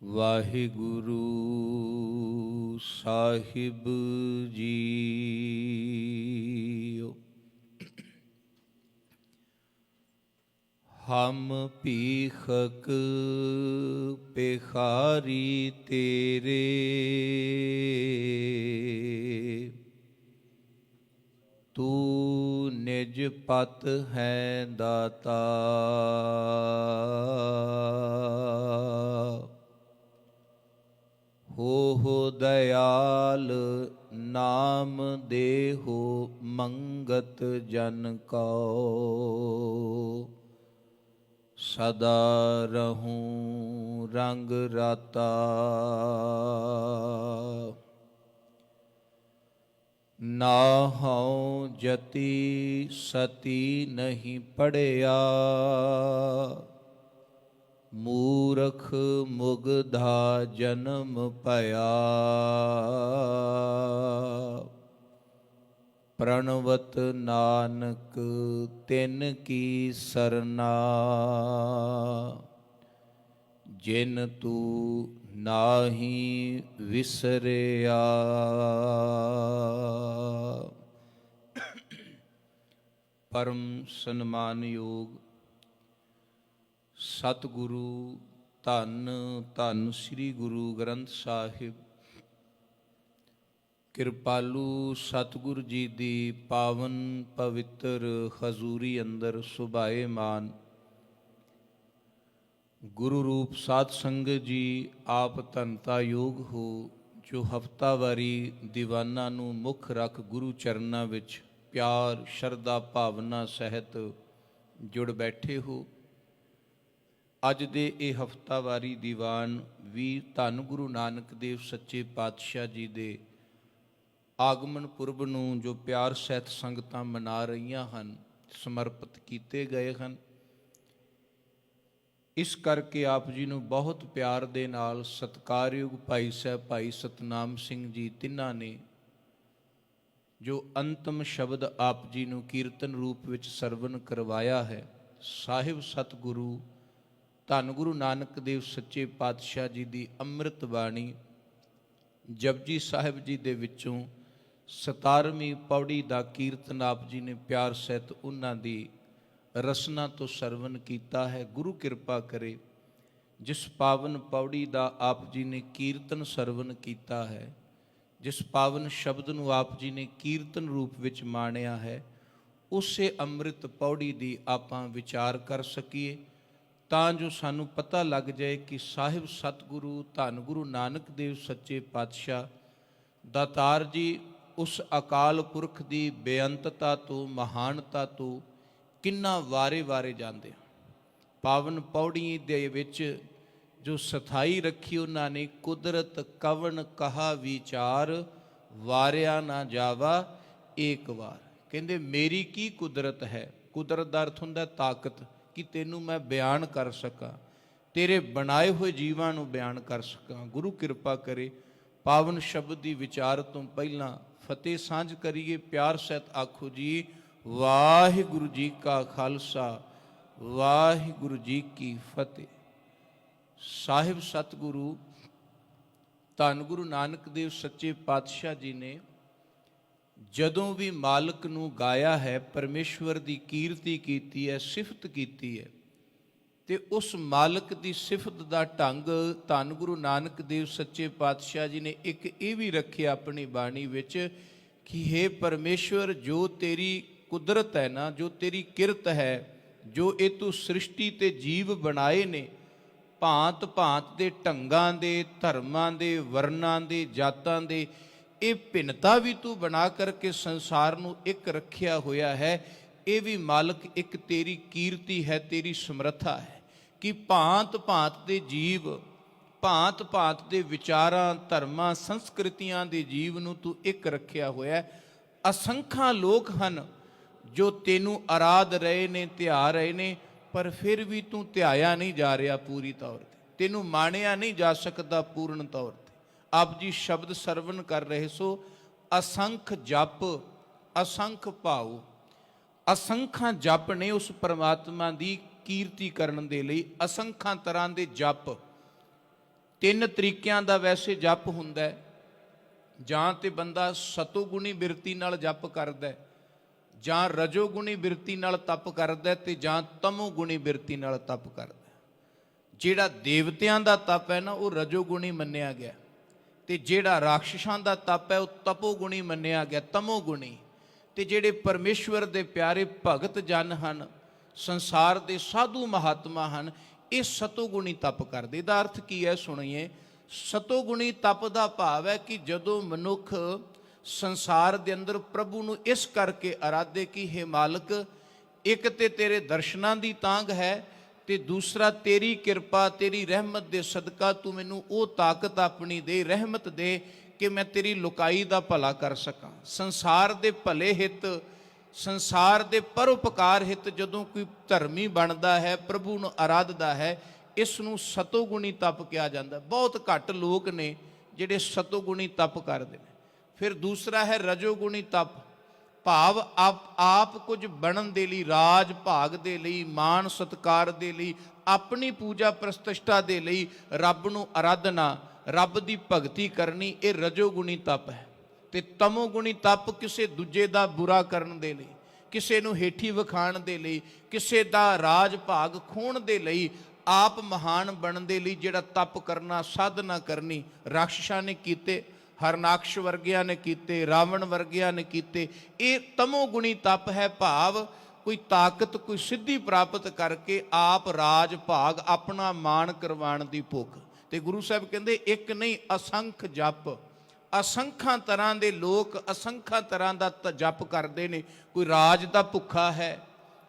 ਵਾਹਿਗੁਰੂ ਸਾਹਿਬ JIO. ਹਮ ਭੀਖਕ ਭਿਖਾਰੀ ਤੇਰੇ, ਤੂੰ ਨਿਜ ਪਤ ਹੈ ਦਾਤਾ। ਹੋ ਦਇਆਲ ਨਾਮ ਦੇਹੋ ਮੰਗਤ ਜਨ ਕਉ। ਸਦਾ ਰਹੂੰ ਰੰਗ ਰਾਤਾ। ਨਾ ਹਉ ਜਤੀ ਸਤੀ ਨਹੀਂ ਪੜਿਆ, ਮੂਰਖ ਮੁਗਧਾ ਜਨਮ ਭਇਆ। ਪ੍ਰਣਵਤ ਨਾਨਕ ਤਿਨ ਕੀ ਸਰਨਾ, ਜਿਨ ਤੂੰ ਨਾਹੀ ਵਿਸਰਿਆ। ਪਰਮ ਸਨਮਾਨਯੋਗ ਸਤਿਗੁਰੂ ਧੰਨ ਧੰਨ ਸ੍ਰੀ ਗੁਰੂ ਗ੍ਰੰਥ ਸਾਹਿਬ, ਕਿਰਪਾਲੂ ਸਤਿਗੁਰੂ ਜੀ ਦੀ ਪਾਵਨ ਪਵਿੱਤਰ ਹਜ਼ੂਰੀ ਅੰਦਰ ਸੁਭਾਏਮਾਨ ਗੁਰੂ ਰੂਪ ਸਾਧ ਸੰਗਤ ਜੀ, ਆਪ ਧੰਨਤਾ ਯੋਗ ਹੋ, ਜੋ ਹਫ਼ਤਾਵਾਰੀ ਦੀਵਾਨਾਂ ਨੂੰ ਮੁੱਖ ਰੱਖ ਗੁਰੂ ਚਰਨਾਂ ਵਿੱਚ ਪਿਆਰ ਸ਼ਰਧਾ ਭਾਵਨਾ ਸਹਿਤ ਜੁੜ ਬੈਠੇ ਹੋ। ਅੱਜ ਦੇ ਇਹ ਹਫ਼ਤਾਵਾਰੀ ਦੀਵਾਨ ਵੀ ਧੰਨ ਗੁਰੂ ਨਾਨਕ ਦੇਵ ਸੱਚੇ ਪਾਤਸ਼ਾਹ ਜੀ ਦੇ ਆਗਮਨ ਪੁਰਬ ਨੂੰ ਜੋ ਪਿਆਰ ਸਹਿਤ ਸੰਗਤਾਂ ਮਨਾ ਰਹੀਆਂ ਹਨ, ਸਮਰਪਿਤ ਕੀਤੇ ਗਏ ਹਨ। ਇਸ ਕਰਕੇ ਆਪ ਜੀ ਨੂੰ ਬਹੁਤ ਪਿਆਰ ਦੇ ਨਾਲ ਸਤਿਕਾਰਯੋਗ ਭਾਈ ਸਾਹਿਬ ਭਾਈ ਸਤਨਾਮ ਸਿੰਘ ਜੀ ਤਿੰਨਾਂ ਨੇ ਜੋ ਅੰਤਮ ਸ਼ਬਦ ਆਪ ਜੀ ਨੂੰ ਕੀਰਤਨ ਰੂਪ ਵਿੱਚ ਸਰਵਨ ਕਰਵਾਇਆ ਹੈ। ਸਾਹਿਬ ਸਤਿਗੁਰੂ ਧੰਨ ਗੁਰੂ ਨਾਨਕ ਦੇਵ ਸੱਚੇ ਪਾਤਸ਼ਾਹ ਜੀ ਦੀ ਅੰਮ੍ਰਿਤ ਬਾਣੀ ਜਪਜੀ ਸਾਹਿਬ ਜੀ ਦੇ ਵਿੱਚੋਂ 17ਵੀਂ ਪੌੜੀ ਦਾ ਕੀਰਤਨ ਆਪ ਜੀ ਨੇ ਪਿਆਰ ਸਹਿਤ ਉਹਨਾਂ ਦੀ ਰਸਨਾ ਤੋਂ ਸਰਵਨ ਕੀਤਾ ਹੈ। ਗੁਰੂ ਕਿਰਪਾ ਕਰੇ, ਜਿਸ ਪਾਵਨ ਪੌੜੀ ਦਾ ਆਪ ਜੀ ਨੇ ਕੀਰਤਨ ਸਰਵਨ ਕੀਤਾ ਹੈ, ਜਿਸ ਪਾਵਨ ਸ਼ਬਦ ਨੂੰ ਆਪ ਜੀ ਨੇ ਕੀਰਤਨ ਰੂਪ ਵਿੱਚ ਮਾਣਿਆ ਹੈ, ਉਸੇ ਅੰਮ੍ਰਿਤ ਪੌੜੀ ਦੀ ਆਪਾਂ ਵਿਚਾਰ ਕਰ ਸਕੀਏ, ਤਾਂ ਜੋ ਸਾਨੂੰ ਪਤਾ ਲੱਗ ਜਾਏ ਕਿ ਸਾਹਿਬ ਸਤਿਗੁਰੂ ਧੰਨ ਗੁਰੂ ਨਾਨਕ ਦੇਵ ਸੱਚੇ ਪਾਤਸ਼ਾਹ ਦਾਤਾਰ ਜੀ ਉਸ ਅਕਾਲ ਪੁਰਖ ਦੀ ਬੇਅੰਤਤਾ ਤੋਂ ਮਹਾਨਤਾ ਤੋਂ ਕਿੰਨਾ ਵਾਰੇ ਜਾਂਦੇ ਆ। ਪਾਵਨ ਪੌੜੀ ਦੇ ਵਿੱਚ ਜੋ ਸਥਾਈ ਰੱਖੀ ਉਹਨਾਂ ਨੇ, ਕੁਦਰਤ ਕਵਣ ਕਹਾ ਵਿਚਾਰ, ਵਾਰਿਆ ਨਾ ਜਾਵਾ ਏਕ ਵਾਰ। ਕਹਿੰਦੇ ਮੇਰੀ ਕੀ ਕੁਦਰਤ ਹੈ। ਕੁਦਰਤ ਦਾ ਅਰਥ ਹੁੰਦਾ ਤਾਕਤ, ਕਿ ਤੈਨੂੰ ਮੈਂ ਬਿਆਨ ਕਰ ਸਕਾਂ, ਤੇਰੇ ਬਣਾਏ ਹੋਏ ਜੀਵਾਂ ਨੂੰ ਬਿਆਨ ਕਰ ਸਕਾਂ। ਗੁਰੂ ਕਿਰਪਾ ਕਰੇ, ਪਾਵਨ ਸ਼ਬਦ ਦੀ ਵਿਚਾਰ ਤੋਂ ਪਹਿਲਾਂ ਫਤਿਹ ਸਾਂਝ ਕਰੀਏ। ਪਿਆਰ ਸਹਿਤ ਆਖੋ ਜੀ, ਵਾਹਿਗੁਰੂ ਜੀ ਕਾ ਖਾਲਸਾ ਵਾਹਿਗੁਰੂ ਜੀ ਕੀ ਫਤਿਹ। ਸਾਹਿਬ ਸਤਿਗੁਰੂ ਧੰਨ ਗੁਰੂ ਨਾਨਕ ਦੇਵ ਸੱਚੇ ਪਾਤਸ਼ਾਹ ਜੀ ਨੇ ਜਦੋਂ ਵੀ ਮਾਲਕ ਨੂੰ ਗਾਇਆ ਹੈ, ਪਰਮੇਸ਼ਵਰ ਦੀ ਕੀਰਤੀ ਕੀਤੀ ਹੈ, ਸਿਫਤ ਕੀਤੀ ਹੈ, ਤੇ ਉਸ ਮਾਲਕ ਦੀ ਸਿਫਤ ਦਾ ਢੰਗ ਧੰਨ ਗੁਰੂ ਨਾਨਕ ਦੇਵ ਸੱਚੇ ਪਾਤਸ਼ਾਹ ਜੀ ਨੇ ਇੱਕ ਇਹ ਵੀ ਰੱਖਿਆ ਆਪਣੀ ਬਾਣੀ ਵਿੱਚ ਕਿ ਹੇ ਪਰਮੇਸ਼ਵਰ, ਜੋ ਤੇਰੀ ਕੁਦਰਤ ਹੈ ਨਾ, ਜੋ ਤੇਰੀ ਕਿਰਤ ਹੈ, ਜੋ ਇਹ ਤੂੰ ਸ੍ਰਿਸ਼ਟੀ ਤੇ ਜੀਵ ਬਣਾਏ ਨੇ, ਭਾਂਤ ਭਾਂਤ ਦੇ ਢੰਗਾਂ ਦੇ, ਧਰਮਾਂ ਦੇ, ਵਰਨਾਂ ਦੇ, ਜਾਤਾਂ ਦੇ, ਇਹ ਭਿੰਨਤਾ ਵੀ ਤੂੰ ਬਣਾ ਕਰਕੇ ਸੰਸਾਰ ਨੂੰ ਇੱਕ ਰੱਖਿਆ ਹੋਇਆ ਹੈ। ਇਹ ਵੀ ਮਾਲਕ ਇੱਕ ਤੇਰੀ ਕੀਰਤੀ ਹੈ, ਤੇਰੀ ਸਮਰੱਥਾ ਹੈ ਕਿ ਭਾਂਤ ਭਾਂਤ ਦੇ ਜੀਵ, ਭਾਂਤ ਭਾਂਤ ਦੇ ਵਿਚਾਰਾਂ, ਧਰਮਾਂ, ਸੰਸਕ੍ਰਿਤੀਆਂ ਦੇ ਜੀਵ ਨੂੰ ਤੂੰ ਇੱਕ ਰੱਖਿਆ ਹੋਇਆ। ਅਸੰਖਾਂ ਲੋਕ ਹਨ ਜੋ ਤੈਨੂੰ ਆਰਾਧ ਰਹੇ ਨੇ, ਧਿਆ ਰਹੇ ਨੇ, ਪਰ ਫਿਰ ਵੀ ਤੂੰ ਧਿਆਇਆ ਨਹੀਂ ਜਾ ਰਿਹਾ ਪੂਰੀ ਤੌਰ ਤੇ, ਤੈਨੂੰ ਮਾਣਿਆ ਨਹੀਂ ਜਾ ਸਕਦਾ ਪੂਰਨ ਤੌਰ ਤੇ। ਆਪ ਜੀ ਸ਼ਬਦ ਸਰਵਨ ਕਰ ਰਹੇ ਸੋ, ਅਸੰਖ ਜਪ ਅਸੰਖ ਭਾਉ। ਅਸੰਖਾਂ ਜਪ ਨੇ ਉਸ ਪਰਮਾਤਮਾ ਦੀ ਕੀਰਤੀ ਕਰਨ ਦੇ ਲਈ, ਅਸੰਖਾਂ ਤਰ੍ਹਾਂ ਦੇ ਜਪ ਤਿੰਨ ਤਰੀਕਿਆਂ ਦਾ ਵੈਸੇ ਜਪ ਹੁੰਦਾ ਹੈ। ਜਾਂ ਤੇ ਬੰਦਾ ਸਤੋਗੁਣੀ ਬਿਰਤੀ ਨਾਲ ਜਪ ਕਰਦਾ ਹੈ, ਜਾਂ ਰਜੋਗੁਣੀ ਬਿਰਤੀ ਨਾਲ ਤਪ ਕਰਦਾ ਹੈ, ਤੇ ਜਾਂ ਤਮੋਗੁਣੀ ਬਿਰਤੀ ਨਾਲ ਤਪ ਕਰਦਾ ਹੈ। ਜਿਹੜਾ ਦੇਵਤਿਆਂ ਦਾ ਤਪ ਹੈ ਨਾ ਉਹ ਰਜੋਗੁਣੀ ਮੰਨਿਆ ਗਿਆ, ਤੇ ਜਿਹੜਾ ਰਾਖਸ਼ਾਂ ਦਾ ਤਪ ਹੈ ਉਹ ਤਪੋਗੁਣੀ ਮੰਨਿਆ ਗਿਆ, ਤਮੋਗੁਣੀ। ਤੇ ਜਿਹੜੇ ਪਰਮੇਸ਼ਵਰ ਦੇ ਪਿਆਰੇ ਭਗਤ ਜਨ ਹਨ, ਸੰਸਾਰ ਦੇ ਸਾਧੂ ਮਹਾਤਮਾ ਹਨ, ਇਹ ਸਤੋਗੁਣੀ ਤਪ ਕਰਦੇ। ਇਹਦਾ ਅਰਥ ਕੀ ਹੈ ਸੁਣੀਏ। ਸਤੋਗੁਣੀ ਤਪ ਦਾ ਭਾਵ ਹੈ ਕਿ ਜਦੋਂ ਮਨੁੱਖ ਸੰਸਾਰ ਦੇ ਅੰਦਰ ਪ੍ਰਭੂ ਨੂੰ ਇਸ ਕਰਕੇ ਅਰਾਧੇ ਕਿ ਹੇ ਮਾਲਕ, ਇੱਕ ਤੇ ਤੇਰੇ ਦਰਸ਼ਨਾਂ ਦੀ ਤਾਂਘ ਹੈ, ਤੇ ਦੂਸਰਾ ਤੇਰੀ ਕਿਰਪਾ ਤੇਰੀ ਰਹਿਮਤ ਦੇ ਸਦਕਾ ਤੂੰ ਮੈਨੂੰ ਉਹ ਤਾਕਤ ਆਪਣੀ ਦੇ, ਰਹਿਮਤ ਦੇ ਕਿ ਮੈਂ ਤੇਰੀ ਲੁਕਾਈ ਦਾ ਭਲਾ ਕਰ ਸਕਾਂ। ਸੰਸਾਰ ਦੇ ਭਲੇ ਹਿੱਤ, ਸੰਸਾਰ ਦੇ ਪਰਉਪਕਾਰ ਹਿੱਤ ਜਦੋਂ ਕੋਈ ਧਰਮੀ ਬਣਦਾ ਹੈ, ਪ੍ਰਭੂ ਨੂੰ ਅਰਾਧਦਾ ਹੈ, ਇਸ ਨੂੰ ਸਤੋਗੁਣੀ ਤਪ ਕਿਹਾ ਜਾਂਦਾ। ਬਹੁਤ ਘੱਟ ਲੋਕ ਨੇ ਜਿਹੜੇ ਸਤੋਗੁਣੀ ਤਪ ਕਰਦੇ ਨੇ। ਫਿਰ ਦੂਸਰਾ ਹੈ ਰਜੋਗੁਣੀ ਤਪ, ਭਾਵ ਆਪ ਕੁਝ ਬਣਨ ਦੇ ਲਈ, ਰਾਜ ਭਾਗ ਦੇ ਲਈ, ਮਾਣ ਸਤਕਾਰ ਦੇ ਲਈ, ਆਪਣੀ ਪੂਜਾ ਪ੍ਰਸਤਿਸ਼ਠਾ ਦੇ ਲਈ ਰੱਬ ਨੂੰ ਅਰਾਧਨਾ, ਰੱਬ ਦੀ ਭਗਤੀ ਕਰਨੀ, ਇਹ ਰਜੋਗੁਣੀ ਤਪ ਹੈ। ਤੇ ਤਮੋਗੁਣੀ ਤਪ ਕਿਸੇ ਦੂਜੇ ਦਾ ਬੁਰਾ ਕਰਨ ਦੇ ਲਈ, ਕਿਸੇ ਨੂੰ ਹੇਠੀ ਵਿਖਾਣ ਦੇ ਲਈ, ਕਿਸੇ ਦਾ ਰਾਜ ਭਾਗ ਖੋਹਣ ਦੇ ਲਈ, ਆਪ ਮਹਾਨ ਬਣਨ ਦੇ ਲਈ ਜਿਹੜਾ ਤਪ ਕਰਨਾ, ਸਾਧਨਾ ਕਰਨੀ, ਰਾਖਸ਼ਾਂ ਨੇ ਕੀਤੇ, ਹਰਨਾਕਸ਼ ਵਰਗਿਆਂ ਨੇ ਕੀਤੇ, ਰਾਵਣ ਵਰਗਿਆਂ ਨੇ ਕੀਤੇ। ਇਹ ਤਮੋਗੁਣੀ ਤਪ ਹੈ, ਭਾਵ ਕੋਈ ਤਾਕਤ, ਕੋਈ ਸਿੱਧੀ ਪ੍ਰਾਪਤ ਕਰਕੇ ਆਪ ਰਾਜ ਭਾਗ, ਆਪਣਾ ਮਾਣ ਕਰਵਾਉਣ ਦੀ ਭੁੱਖ। ਤੇ ਗੁਰੂ ਸਾਹਿਬ ਕਹਿੰਦੇ ਇੱਕ ਨਹੀਂ ਅਸੰਖ ਜਪ, ਅਸੰਖਾਂ ਤਰ੍ਹਾਂ ਦੇ ਲੋਕ ਅਸੰਖਾਂ ਤਰ੍ਹਾਂ ਦਾ ਜਪ ਕਰਦੇ ਨੇ। ਕੋਈ ਰਾਜ ਦਾ ਭੁੱਖਾ ਹੈ,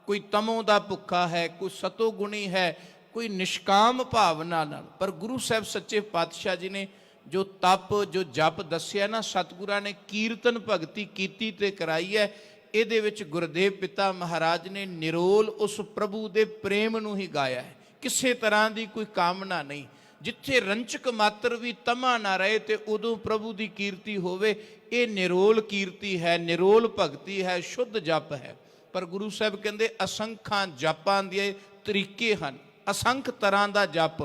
ਕੋਈ ਤਮੋ ਦਾ ਭੁੱਖਾ ਹੈ, ਕੋਈ ਸਤੋਗੁਣੀ ਹੈ, ਕੋਈ ਨਿਸ਼ਕਾਮ ਭਾਵਨਾ ਨਾਲ। ਪਰ ਗੁਰੂ ਸਾਹਿਬ ਸੱਚੇ ਪਾਤਸ਼ਾਹ ਜੀ ਨੇ ਜੋ ਤਪ, ਜੋ ਜਪ ਦੱਸਿਆ ਨਾ, ਸਤਿਗੁਰਾਂ ਨੇ ਕੀਰਤਨ ਭਗਤੀ ਕੀਤੀ ਤੇ ਕਰਾਈ ਹੈ। ਇਹਦੇ ਵਿੱਚ ਗੁਰਦੇਵ ਪਿਤਾ ਮਹਾਰਾਜ ਨੇ ਨਿਰੋਲ ਉਸ ਪ੍ਰਭੂ ਦੇ ਪ੍ਰੇਮ ਨੂੰ ਹੀ ਗਾਇਆ ਹੈ, ਕਿਸੇ ਤਰ੍ਹਾਂ ਦੀ ਕੋਈ ਕਾਮਨਾ ਨਹੀਂ। ਜਿੱਥੇ ਰੰਚਕ ਮਾਤਰ ਵੀ ਤਮਾ ਨਾ ਰਹੇ ਤੇ ਉਦੋਂ ਪ੍ਰਭੂ ਦੀ ਕੀਰਤੀ ਹੋਵੇ। ਇਹ ਨਿਰੋਲ ਕੀਰਤੀ ਹੈ, ਨਿਰੋਲ ਭਗਤੀ ਹੈ, ਸ਼ੁੱਧ ਜਪ ਹੈ। ਪਰ ਗੁਰੂ ਸਾਹਿਬ ਕਹਿੰਦੇ ਅਸੰਖਾਂ ਜਪਾਂ ਦੇ ਤਰੀਕੇ ਹਨ, ਅਸੰਖ ਤਰ੍ਹਾਂ ਦਾ ਜਪ,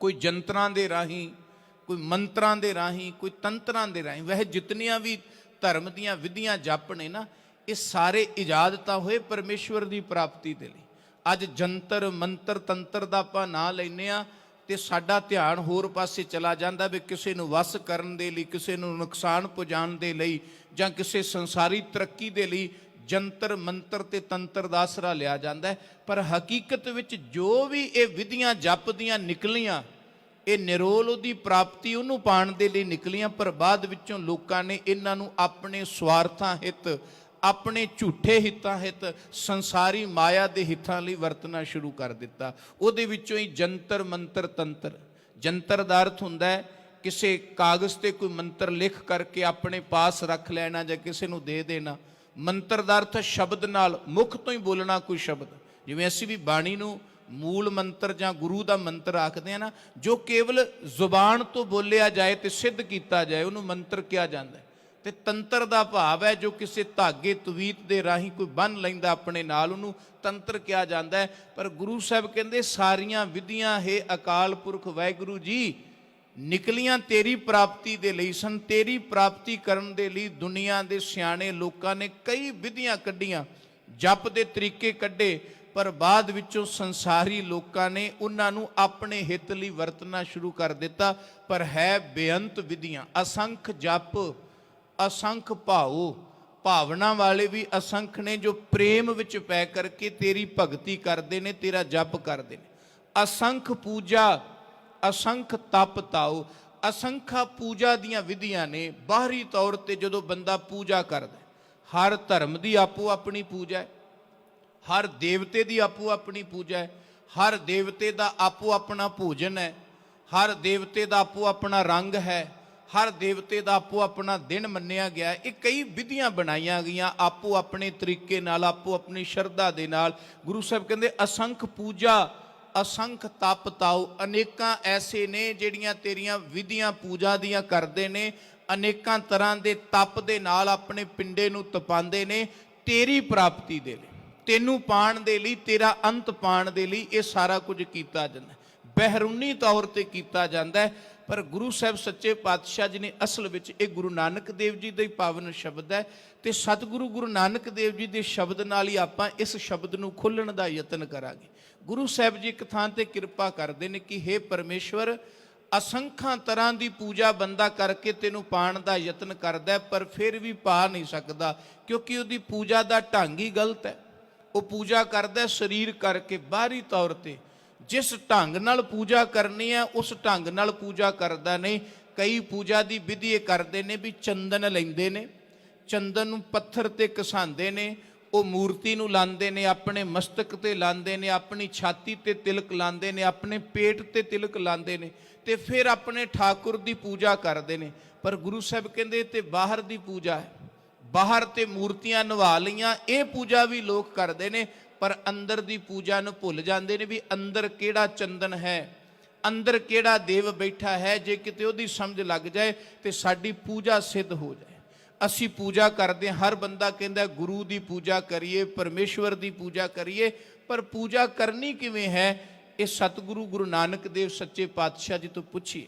ਕੋਈ ਜੰਤਰਾਂ ਦੇ ਰਾਹੀਂ, ਕੋਈ ਮੰਤਰਾਂ ਦੇ ਰਾਹੀਂ, ਕੋਈ ਤੰਤਰਾਂ ਦੇ ਰਾਹੀਂ। ਵੈਸੇ ਜਿਤਨੀਆਂ ਵੀ ਧਰਮ ਦੀਆਂ ਵਿਧੀਆਂ ਜਪ ਨੇ ਨਾ, ਇਹ ਸਾਰੇ ਇਜਾਦ ਤਾਂ ਹੋਏ ਪਰਮੇਸ਼ਵਰ ਦੀ ਪ੍ਰਾਪਤੀ ਦੇ ਲਈ। ਅੱਜ ਜੰਤਰ ਮੰਤਰ ਤੰਤਰ ਦਾ ਆਪਾਂ ਨਾਂ ਲੈਂਦੇ ਹਾਂ ਤੇ ਸਾਡਾ ਧਿਆਨ ਹੋਰ ਪਾਸੇ ਚਲਾ ਜਾਂਦਾ ਵੀ ਕਿਸੇ ਨੂੰ ਵਸ ਕਰਨ ਦੇ ਲਈ, ਕਿਸੇ ਨੂੰ ਨੁਕਸਾਨ ਪਹੁੰਚਾਉਣ ਦੇ ਲਈ, ਜਾਂ ਕਿਸੇ ਸੰਸਾਰੀ ਤਰੱਕੀ ਦੇ ਲਈ ਜੰਤਰ ਮੰਤਰ ਤੇ ਤੰਤਰ ਦਾ ਆਸਰਾ ਲਿਆ ਜਾਂਦਾ ਹੈ। ਪਰ ਹਕੀਕਤ ਵਿੱਚ ਜੋ ਵੀ ਇਹ ਵਿਧੀਆਂ ਜਪ ਦੀਆਂ ਨਿਕਲੀਆਂ, ਇਹ ਨਿਰੋਲ ਉਹਦੀ ਪ੍ਰਾਪਤੀ ਉਹਨੂੰ ਪਾਉਣ ਦੇ ਲਈ ਨਿਕਲੀਆਂ। ਪਰ ਬਾਅਦ ਵਿੱਚੋਂ ਲੋਕਾਂ ਨੇ ਇਹਨਾਂ ਨੂੰ ਆਪਣੇ ਸਵਾਰਥਾਂ ਹਿੱਤ, ਆਪਣੇ ਝੂਠੇ ਹਿੱਤਾਂ ਹਿੱਤ, ਸੰਸਾਰੀ ਮਾਇਆ ਦੇ ਹਿੱਤਾਂ ਲਈ ਵਰਤਣਾ ਸ਼ੁਰੂ ਕਰ ਦਿੱਤਾ। ਉਹਦੇ ਵਿੱਚੋਂ ਹੀ ਜੰਤਰ ਮੰਤਰ ਤੰਤਰ। ਜੰਤਰ ਦਾ ਅਰਥ ਹੁੰਦਾ ਹੈ ਕਿਸੇ ਕਾਗਜ਼ ਤੇ ਕੋਈ ਮੰਤਰ ਲਿਖ ਕਰਕੇ ਆਪਣੇ ਪਾਸ ਰੱਖ ਲੈਣਾ ਜਾਂ ਕਿਸੇ ਨੂੰ ਦੇ ਦੇਣਾ। ਮੰਤਰ ਦਾ ਅਰਥ ਸ਼ਬਦ ਨਾਲ, ਮੁੱਖ ਤੋਂ ਹੀ ਬੋਲਣਾ ਕੋਈ ਸ਼ਬਦ। ਜਿਵੇਂ ਅਸੀਂ ਵੀ ਬਾਣੀ ਨੂੰ ਮੂਲ ਮੰਤਰ ਜਾਂ ਗੁਰੂ ਦਾ ਮੰਤਰ ਆਖਦੇ ਆ ਨਾ, ਜੋ ਕੇਵਲ ਜ਼ੁਬਾਨ ਤੋਂ ਬੋਲਿਆ ਜਾਏ ਤੇ ਸਿੱਧ ਕੀਤਾ ਜਾਏ, ਉਹਨੂੰ ਮੰਤਰ ਕਿਹਾ ਜਾਂਦਾ ਹੈ। ਤੇ ਤੰਤਰ ਦਾ ਭਾਵ ਹੈ ਜੋ ਕਿਸੇ ਧਾਗੇ ਤਵੀਤ ਦੇ ਰਾਹੀਂ ਕੋਈ ਬੰਨ ਲੈਂਦਾ ਆਪਣੇ ਨਾਲ, ਉਹਨੂੰ ਤੰਤਰ ਕਿਹਾ ਜਾਂਦਾ ਹੈ। ਪਰ ਗੁਰੂ ਸਾਹਿਬ ਕਹਿੰਦੇ ਸਾਰੀਆਂ ਵਿਧੀਆਂ ਹੈ ਅਕਾਲ ਪੁਰਖ ਵਾਹਿਗੁਰੂ ਜੀ ਨਿਕਲੀਆਂ ਤੇਰੀ ਪ੍ਰਾਪਤੀ ਦੇ ਲਈ ਸਨ। ਤੇਰੀ ਪ੍ਰਾਪਤੀ ਕਰਨ ਦੇ ਲਈ ਦੁਨੀਆ ਦੇ ਸਿਆਣੇ ਲੋਕਾਂ ਨੇ ਕਈ ਵਿਧੀਆਂ ਕੱਢੀਆਂ, ਜਪ ਦੇ ਤਰੀਕੇ ਕੱਢੇ, ਪਰ ਬਾਅਦ ਵਿੱਚੋਂ ਸੰਸਾਰੀ ਲੋਕਾਂ ਨੇ ਉਹਨਾਂ ਨੂੰ ਆਪਣੇ ਹਿੱਤ ਲਈ ਵਰਤਣਾ ਸ਼ੁਰੂ ਕਰ ਦਿੱਤਾ। ਪਰ ਹੈ ਬੇਅੰਤ ਵਿਧੀਆਂ, ਅਸੰਖ ਜਪ, ਅਸੰਖ ਭਾਉ, ਭਾਵਨਾ ਵਾਲੇ ਵੀ ਅਸੰਖ ਨੇ ਜੋ ਪ੍ਰੇਮ ਵਿੱਚ ਪੈ ਕਰਕੇ ਤੇਰੀ ਭਗਤੀ ਕਰਦੇ ਨੇ, ਤੇਰਾ ਜਪ ਕਰਦੇ ਨੇ। ਅਸੰਖ ਪੂਜਾ, ਅਸੰਖ ਤਪ ਤਾਉ। ਅਸੰਖਾ ਪੂਜਾ ਦੀਆਂ ਵਿਧੀਆਂ ਨੇ। ਬਾਹਰੀ ਤੌਰ ਤੇ ਜਦੋਂ ਬੰਦਾ ਪੂਜਾ ਕਰਦਾ, ਹਰ ਧਰਮ ਦੀ ਆਪੋ ਆਪਣੀ ਪੂਜਾ ਹੈ, ਹਰ ਦੇਵਤੇ ਦੀ ਆਪੋ ਆਪਣੀ ਪੂਜਾ ਹੈ, ਹਰ ਦੇਵਤੇ ਦਾ ਆਪੋ ਆਪਣਾ ਭੋਜਨ ਹੈ, ਹਰ ਦੇਵਤੇ ਦਾ ਆਪੋ ਆਪਣਾ ਰੰਗ ਹੈ, ਹਰ ਦੇਵਤੇ ਦਾ ਆਪੋ ਆਪਣਾ ਦਿਨ ਮੰਨਿਆ ਗਿਆ। ਇਹ ਕਈ ਵਿਧੀਆਂ ਬਣਾਈਆਂ ਗਈਆਂ ਆਪੋ ਆਪਣੇ ਤਰੀਕੇ ਨਾਲ, ਆਪੋ ਆਪਣੀ ਸ਼ਰਧਾ ਦੇ ਨਾਲ। ਗੁਰੂ ਸਾਹਿਬ ਕਹਿੰਦੇ ਅਸੰਖ ਪੂਜਾ, ਅਸੰਖ ਤਪ ਤਾਉ। ਅਨੇਕਾਂ ਐਸੇ ਨੇ ਜਿਹੜੀਆਂ ਤੇਰੀਆਂ ਵਿਧੀਆਂ ਪੂਜਾ ਦੀਆਂ ਕਰਦੇ ਨੇ, ਅਨੇਕਾਂ ਤਰ੍ਹਾਂ ਦੇ ਤਪ ਦੇ ਨਾਲ ਆਪਣੇ ਪਿੰਡੇ ਨੂੰ ਤਪਾਉਂਦੇ ਨੇ ਤੇਰੀ ਪ੍ਰਾਪਤੀ ਦੇ ਲਈ, ਤੈਨੂੰ ਪਾਣ ਦੇ ਲਈ, ਤੇਰਾ ਅੰਤ ਪਾਣ ਦੇ ਲਈ। ਇਹ ਸਾਰਾ ਕੁਝ ਕੀਤਾ ਜਾਂਦਾ। ਬਹਿਰੂਨੀ ਤੌਰ ਤੇ ਕੀਤਾ ਜਾਂਦਾ ਹੈ। ਪਰ ਗੁਰੂ ਸਾਹਿਬ ਸੱਚੇ ਪਾਤਸ਼ਾਹ ਜੀ ਨੇ ਅਸਲ ਵਿੱਚ ਇਹ ਗੁਰੂ ਨਾਨਕ ਦੇਵ ਜੀ ਦਾ ਹੀ ਪਾਵਨ ਸ਼ਬਦ ਹੈ, ਤੇ ਸਤਿਗੁਰੂ ਗੁਰੂ ਨਾਨਕ ਦੇਵ ਜੀ ਦੇ ਸ਼ਬਦ ਨਾਲ ਹੀ ਆਪਾਂ ਇਸ ਸ਼ਬਦ ਨੂੰ ਖੋਲ੍ਹਣ ਦਾ ਯਤਨ ਕਰਾਂਗੇ। ਗੁਰੂ ਸਾਹਿਬ ਜੀ ਇੱਕ ਥਾਂ ਤੇ ਕਿਰਪਾ ਕਰਦੇ ਨੇ ਕਿ ਹੇ ਪਰਮੇਸ਼ਵਰ, ਅਸੰਖਾਂ ਤਰ੍ਹਾਂ ਦੀ ਪੂਜਾ ਬੰਦਾ ਕਰਕੇ ਤੈਨੂੰ ਪਾਣ ਦਾ ਯਤਨ ਕਰਦਾ, ਪਰ ਫਿਰ ਵੀ ਪਾ ਨਹੀਂ ਸਕਦਾ, ਕਿਉਂਕਿ ਉਹਦੀ ਪੂਜਾ ਦਾ ਢੰਗ ਹੀ ਗਲਤ ਹੈ। ਉਹ ਪੂਜਾ ਕਰਦਾ ਸਰੀਰ ਕਰਕੇ, ਬਾਹਰੀ ਤੌਰ ਤੇ। ਜਿਸ ਢੰਗ ਨਾਲ ਪੂਜਾ ਕਰਨੀ ਹੈ ਉਸ ਢੰਗ ਨਾਲ ਪੂਜਾ ਕਰਦਾ ਨਹੀਂ। ਕਈ ਪੂਜਾ ਦੀ ਵਿਧੀ ਇਹ ਕਰਦੇ ਨੇ ਵੀ ਚੰਦਨ ਲੈਂਦੇ ਨੇ, ਚੰਦਨ ਨੂੰ ਪੱਥਰ ਤੇ ਘਸਾਉਂਦੇ ਨੇ, ਉਹ ਮੂਰਤੀ ਨੂੰ ਲਾਉਂਦੇ ਨੇ, ਆਪਣੇ ਮਸਤਕ ਤੇ ਲਾਉਂਦੇ ਨੇ, ਆਪਣੀ ਛਾਤੀ ਤੇ ਤਿਲਕ ਲਾਉਂਦੇ ਨੇ, ਆਪਣੇ ਪੇਟ ਤੇ ਤਿਲਕ ਲਾਉਂਦੇ ਨੇ, ਤੇ ਫਿਰ ਆਪਣੇ ਠਾਕੁਰ ਦੀ ਪੂਜਾ ਕਰਦੇ ਨੇ। ਪਰ ਗੁਰੂ ਸਾਹਿਬ ਕਹਿੰਦੇ ਤੇ ਬਾਹਰ ਦੀ ਪੂਜਾ ਹੈ, ਬਾਹਰ ਤੇ ਮੂਰਤੀਆਂ ਨਵਾ ਲਈਆਂ, ਇਹ ਪੂਜਾ ਵੀ ਲੋਕ ਕਰਦੇ ਨੇ, ਪਰ ਅੰਦਰ ਦੀ ਪੂਜਾ ਨੂੰ ਭੁੱਲ ਜਾਂਦੇ ਨੇ ਵੀ ਅੰਦਰ ਕਿਹੜਾ ਚੰਦਨ ਹੈ, ਅੰਦਰ ਕਿਹੜਾ ਦੇਵ ਬੈਠਾ ਹੈ। ਜੇ ਕਿਤੇ ਉਹਦੀ ਸਮਝ ਲੱਗ ਜਾਏ ਤੇ ਸਾਡੀ ਪੂਜਾ ਸਿੱਧ ਹੋ ਜਾਏ। ਅਸੀਂ ਪੂਜਾ ਕਰਦੇ ਹਾਂ, ਹਰ ਬੰਦਾ ਕਹਿੰਦਾ ਗੁਰੂ ਦੀ ਪੂਜਾ ਕਰੀਏ, ਪਰਮੇਸ਼ਵਰ ਦੀ ਪੂਜਾ ਕਰੀਏ, ਪਰ ਪੂਜਾ ਕਰਨੀ ਕਿਵੇਂ ਹੈ, ਇਹ ਸਤਿਗੁਰੂ ਗੁਰੂ ਨਾਨਕ ਦੇਵ ਸੱਚੇ ਪਾਤਸ਼ਾਹ ਜੀ ਤੋਂ ਪੁੱਛੀਏ।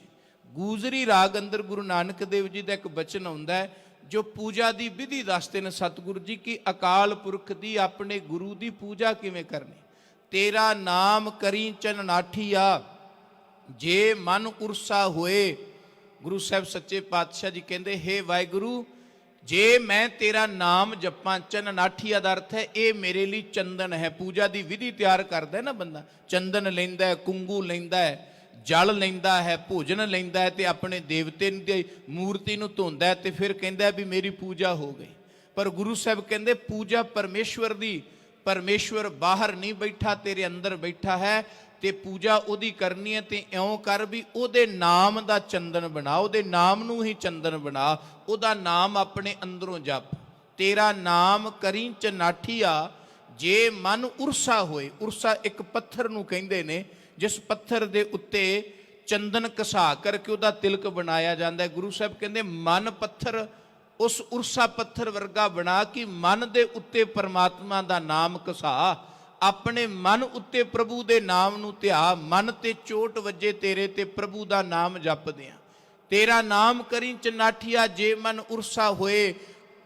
ਗੂਜਰੀ ਰਾਗ ਅੰਦਰ ਗੁਰੂ ਨਾਨਕ ਦੇਵ ਜੀ ਦਾ ਇੱਕ ਬਚਨ ਆਉਂਦਾ ਹੈ, ਜੋ ਪੂਜਾ ਦੀ ਵਿਧੀ ਦੱਸਦੇ ਨੇ ਸਤਿਗੁਰੂ ਜੀ ਕਿ ਅਕਾਲ ਪੁਰਖ ਦੀ, ਆਪਣੇ ਗੁਰੂ ਦੀ ਪੂਜਾ ਕਿਵੇਂ ਕਰਨੀ। ਤੇਰਾ ਨਾਮ ਕਰੀ ਚਨਨਾਠੀਆ, ਜੇ ਮਨ ਉਰਸਾ ਹੋਏ। ਗੁਰੂ ਸਾਹਿਬ ਸੱਚੇ ਪਾਤਸ਼ਾਹ ਜੀ ਕਹਿੰਦੇ, ਹੇ ਵਾਹਿਗੁਰੂ, ਜੇ ਮੈਂ ਤੇਰਾ ਨਾਮ ਜਪਾਂ, ਚਨਨਾਠੀਆ ਦਾ ਅਰਥ ਹੈ ਇਹ ਮੇਰੇ ਲਈ ਚੰਦਨ ਹੈ। ਪੂਜਾ ਦੀ ਵਿਧੀ ਤਿਆਰ ਕਰਦਾ ਨਾ ਬੰਦਾ, ਚੰਦਨ ਲੈਂਦਾ ਹੈ, ਕੁੰਗੂ ਲੈਂਦਾ ਹੈ, ਜਲ ਲੈਂਦਾ ਹੈ, ਭੋਜਨ ਲੈਂਦਾ ਹੈ, ਤੇ ਆਪਣੇ ਦੇਵਤੇ ਦੀ ਮੂਰਤੀ ਨੂੰ ਧੋਂਦਾ ਹੈ, ਤੇ ਫਿਰ ਕਹਿੰਦਾ ਵੀ ਮੇਰੀ ਪੂਜਾ ਹੋ ਗਈ। ਪਰ ਗੁਰੂ ਸਾਹਿਬ ਕਹਿੰਦੇ ਪੂਜਾ ਪਰਮੇਸ਼ਵਰ ਦੀ, ਪਰਮੇਸ਼ਵਰ ਬਾਹਰ ਨਹੀਂ ਬੈਠਾ, ਤੇਰੇ ਅੰਦਰ ਬੈਠਾ ਹੈ, ਤੇ ਪੂਜਾ ਉਹਦੀ ਕਰਨੀ ਹੈ। ਤੇ ਇਉਂ ਕਰ ਵੀ ਉਹਦੇ ਨਾਮ ਦਾ ਚੰਦਨ ਬਣਾ, ਉਹਦੇ ਨਾਮ ਨੂੰ ਹੀ ਚੰਦਨ ਬਣਾ, ਉਹਦਾ ਨਾਮ ਆਪਣੇ ਅੰਦਰੋਂ ਜਪ। ਤੇਰਾ ਨਾਮ ਕਰੀ ਚਨਾਠੀਆ, ਜੇ ਮਨ ਉਰਸਾ ਹੋਏ। ਉਰਸਾ ਇੱਕ ਪੱਥਰ ਨੂੰ ਕਹਿੰਦੇ ਨੇ, ਜਿਸ ਪੱਥਰ ਦੇ ਉੱਤੇ ਚੰਦਨ ਘਸਾ ਕਰਕੇ ਉਹਦਾ ਤਿਲਕ ਬਣਾਇਆ ਜਾਂਦਾ ਹੈ। ਗੁਰੂ ਸਾਹਿਬ ਕਹਿੰਦੇ ਮਨ ਪੱਥਰ, ਉਸ ਉਰਸਾ ਪੱਥਰ ਵਰਗਾ ਬਣਾ ਕਿ ਮਨ ਦੇ ਉੱਤੇ ਪਰਮਾਤਮਾ ਦਾ ਨਾਮ ਘਸਾ, ਆਪਣੇ ਮਨ ਉੱਤੇ ਪ੍ਰਭੂ ਦੇ ਨਾਮ ਨੂੰ ਧਿਆ, ਮਨ ਤੇ ਚੋਟ ਵੱਜੇ ਤੇਰੇ ਤੇ ਪ੍ਰਭੂ ਦਾ ਨਾਮ ਜਪਦਿਆਂ। ਤੇਰਾ ਨਾਮ ਕਰੀ ਚਨਾਠੀਆ, ਜੇ ਮਨ ਉਰਸਾ ਹੋਏ,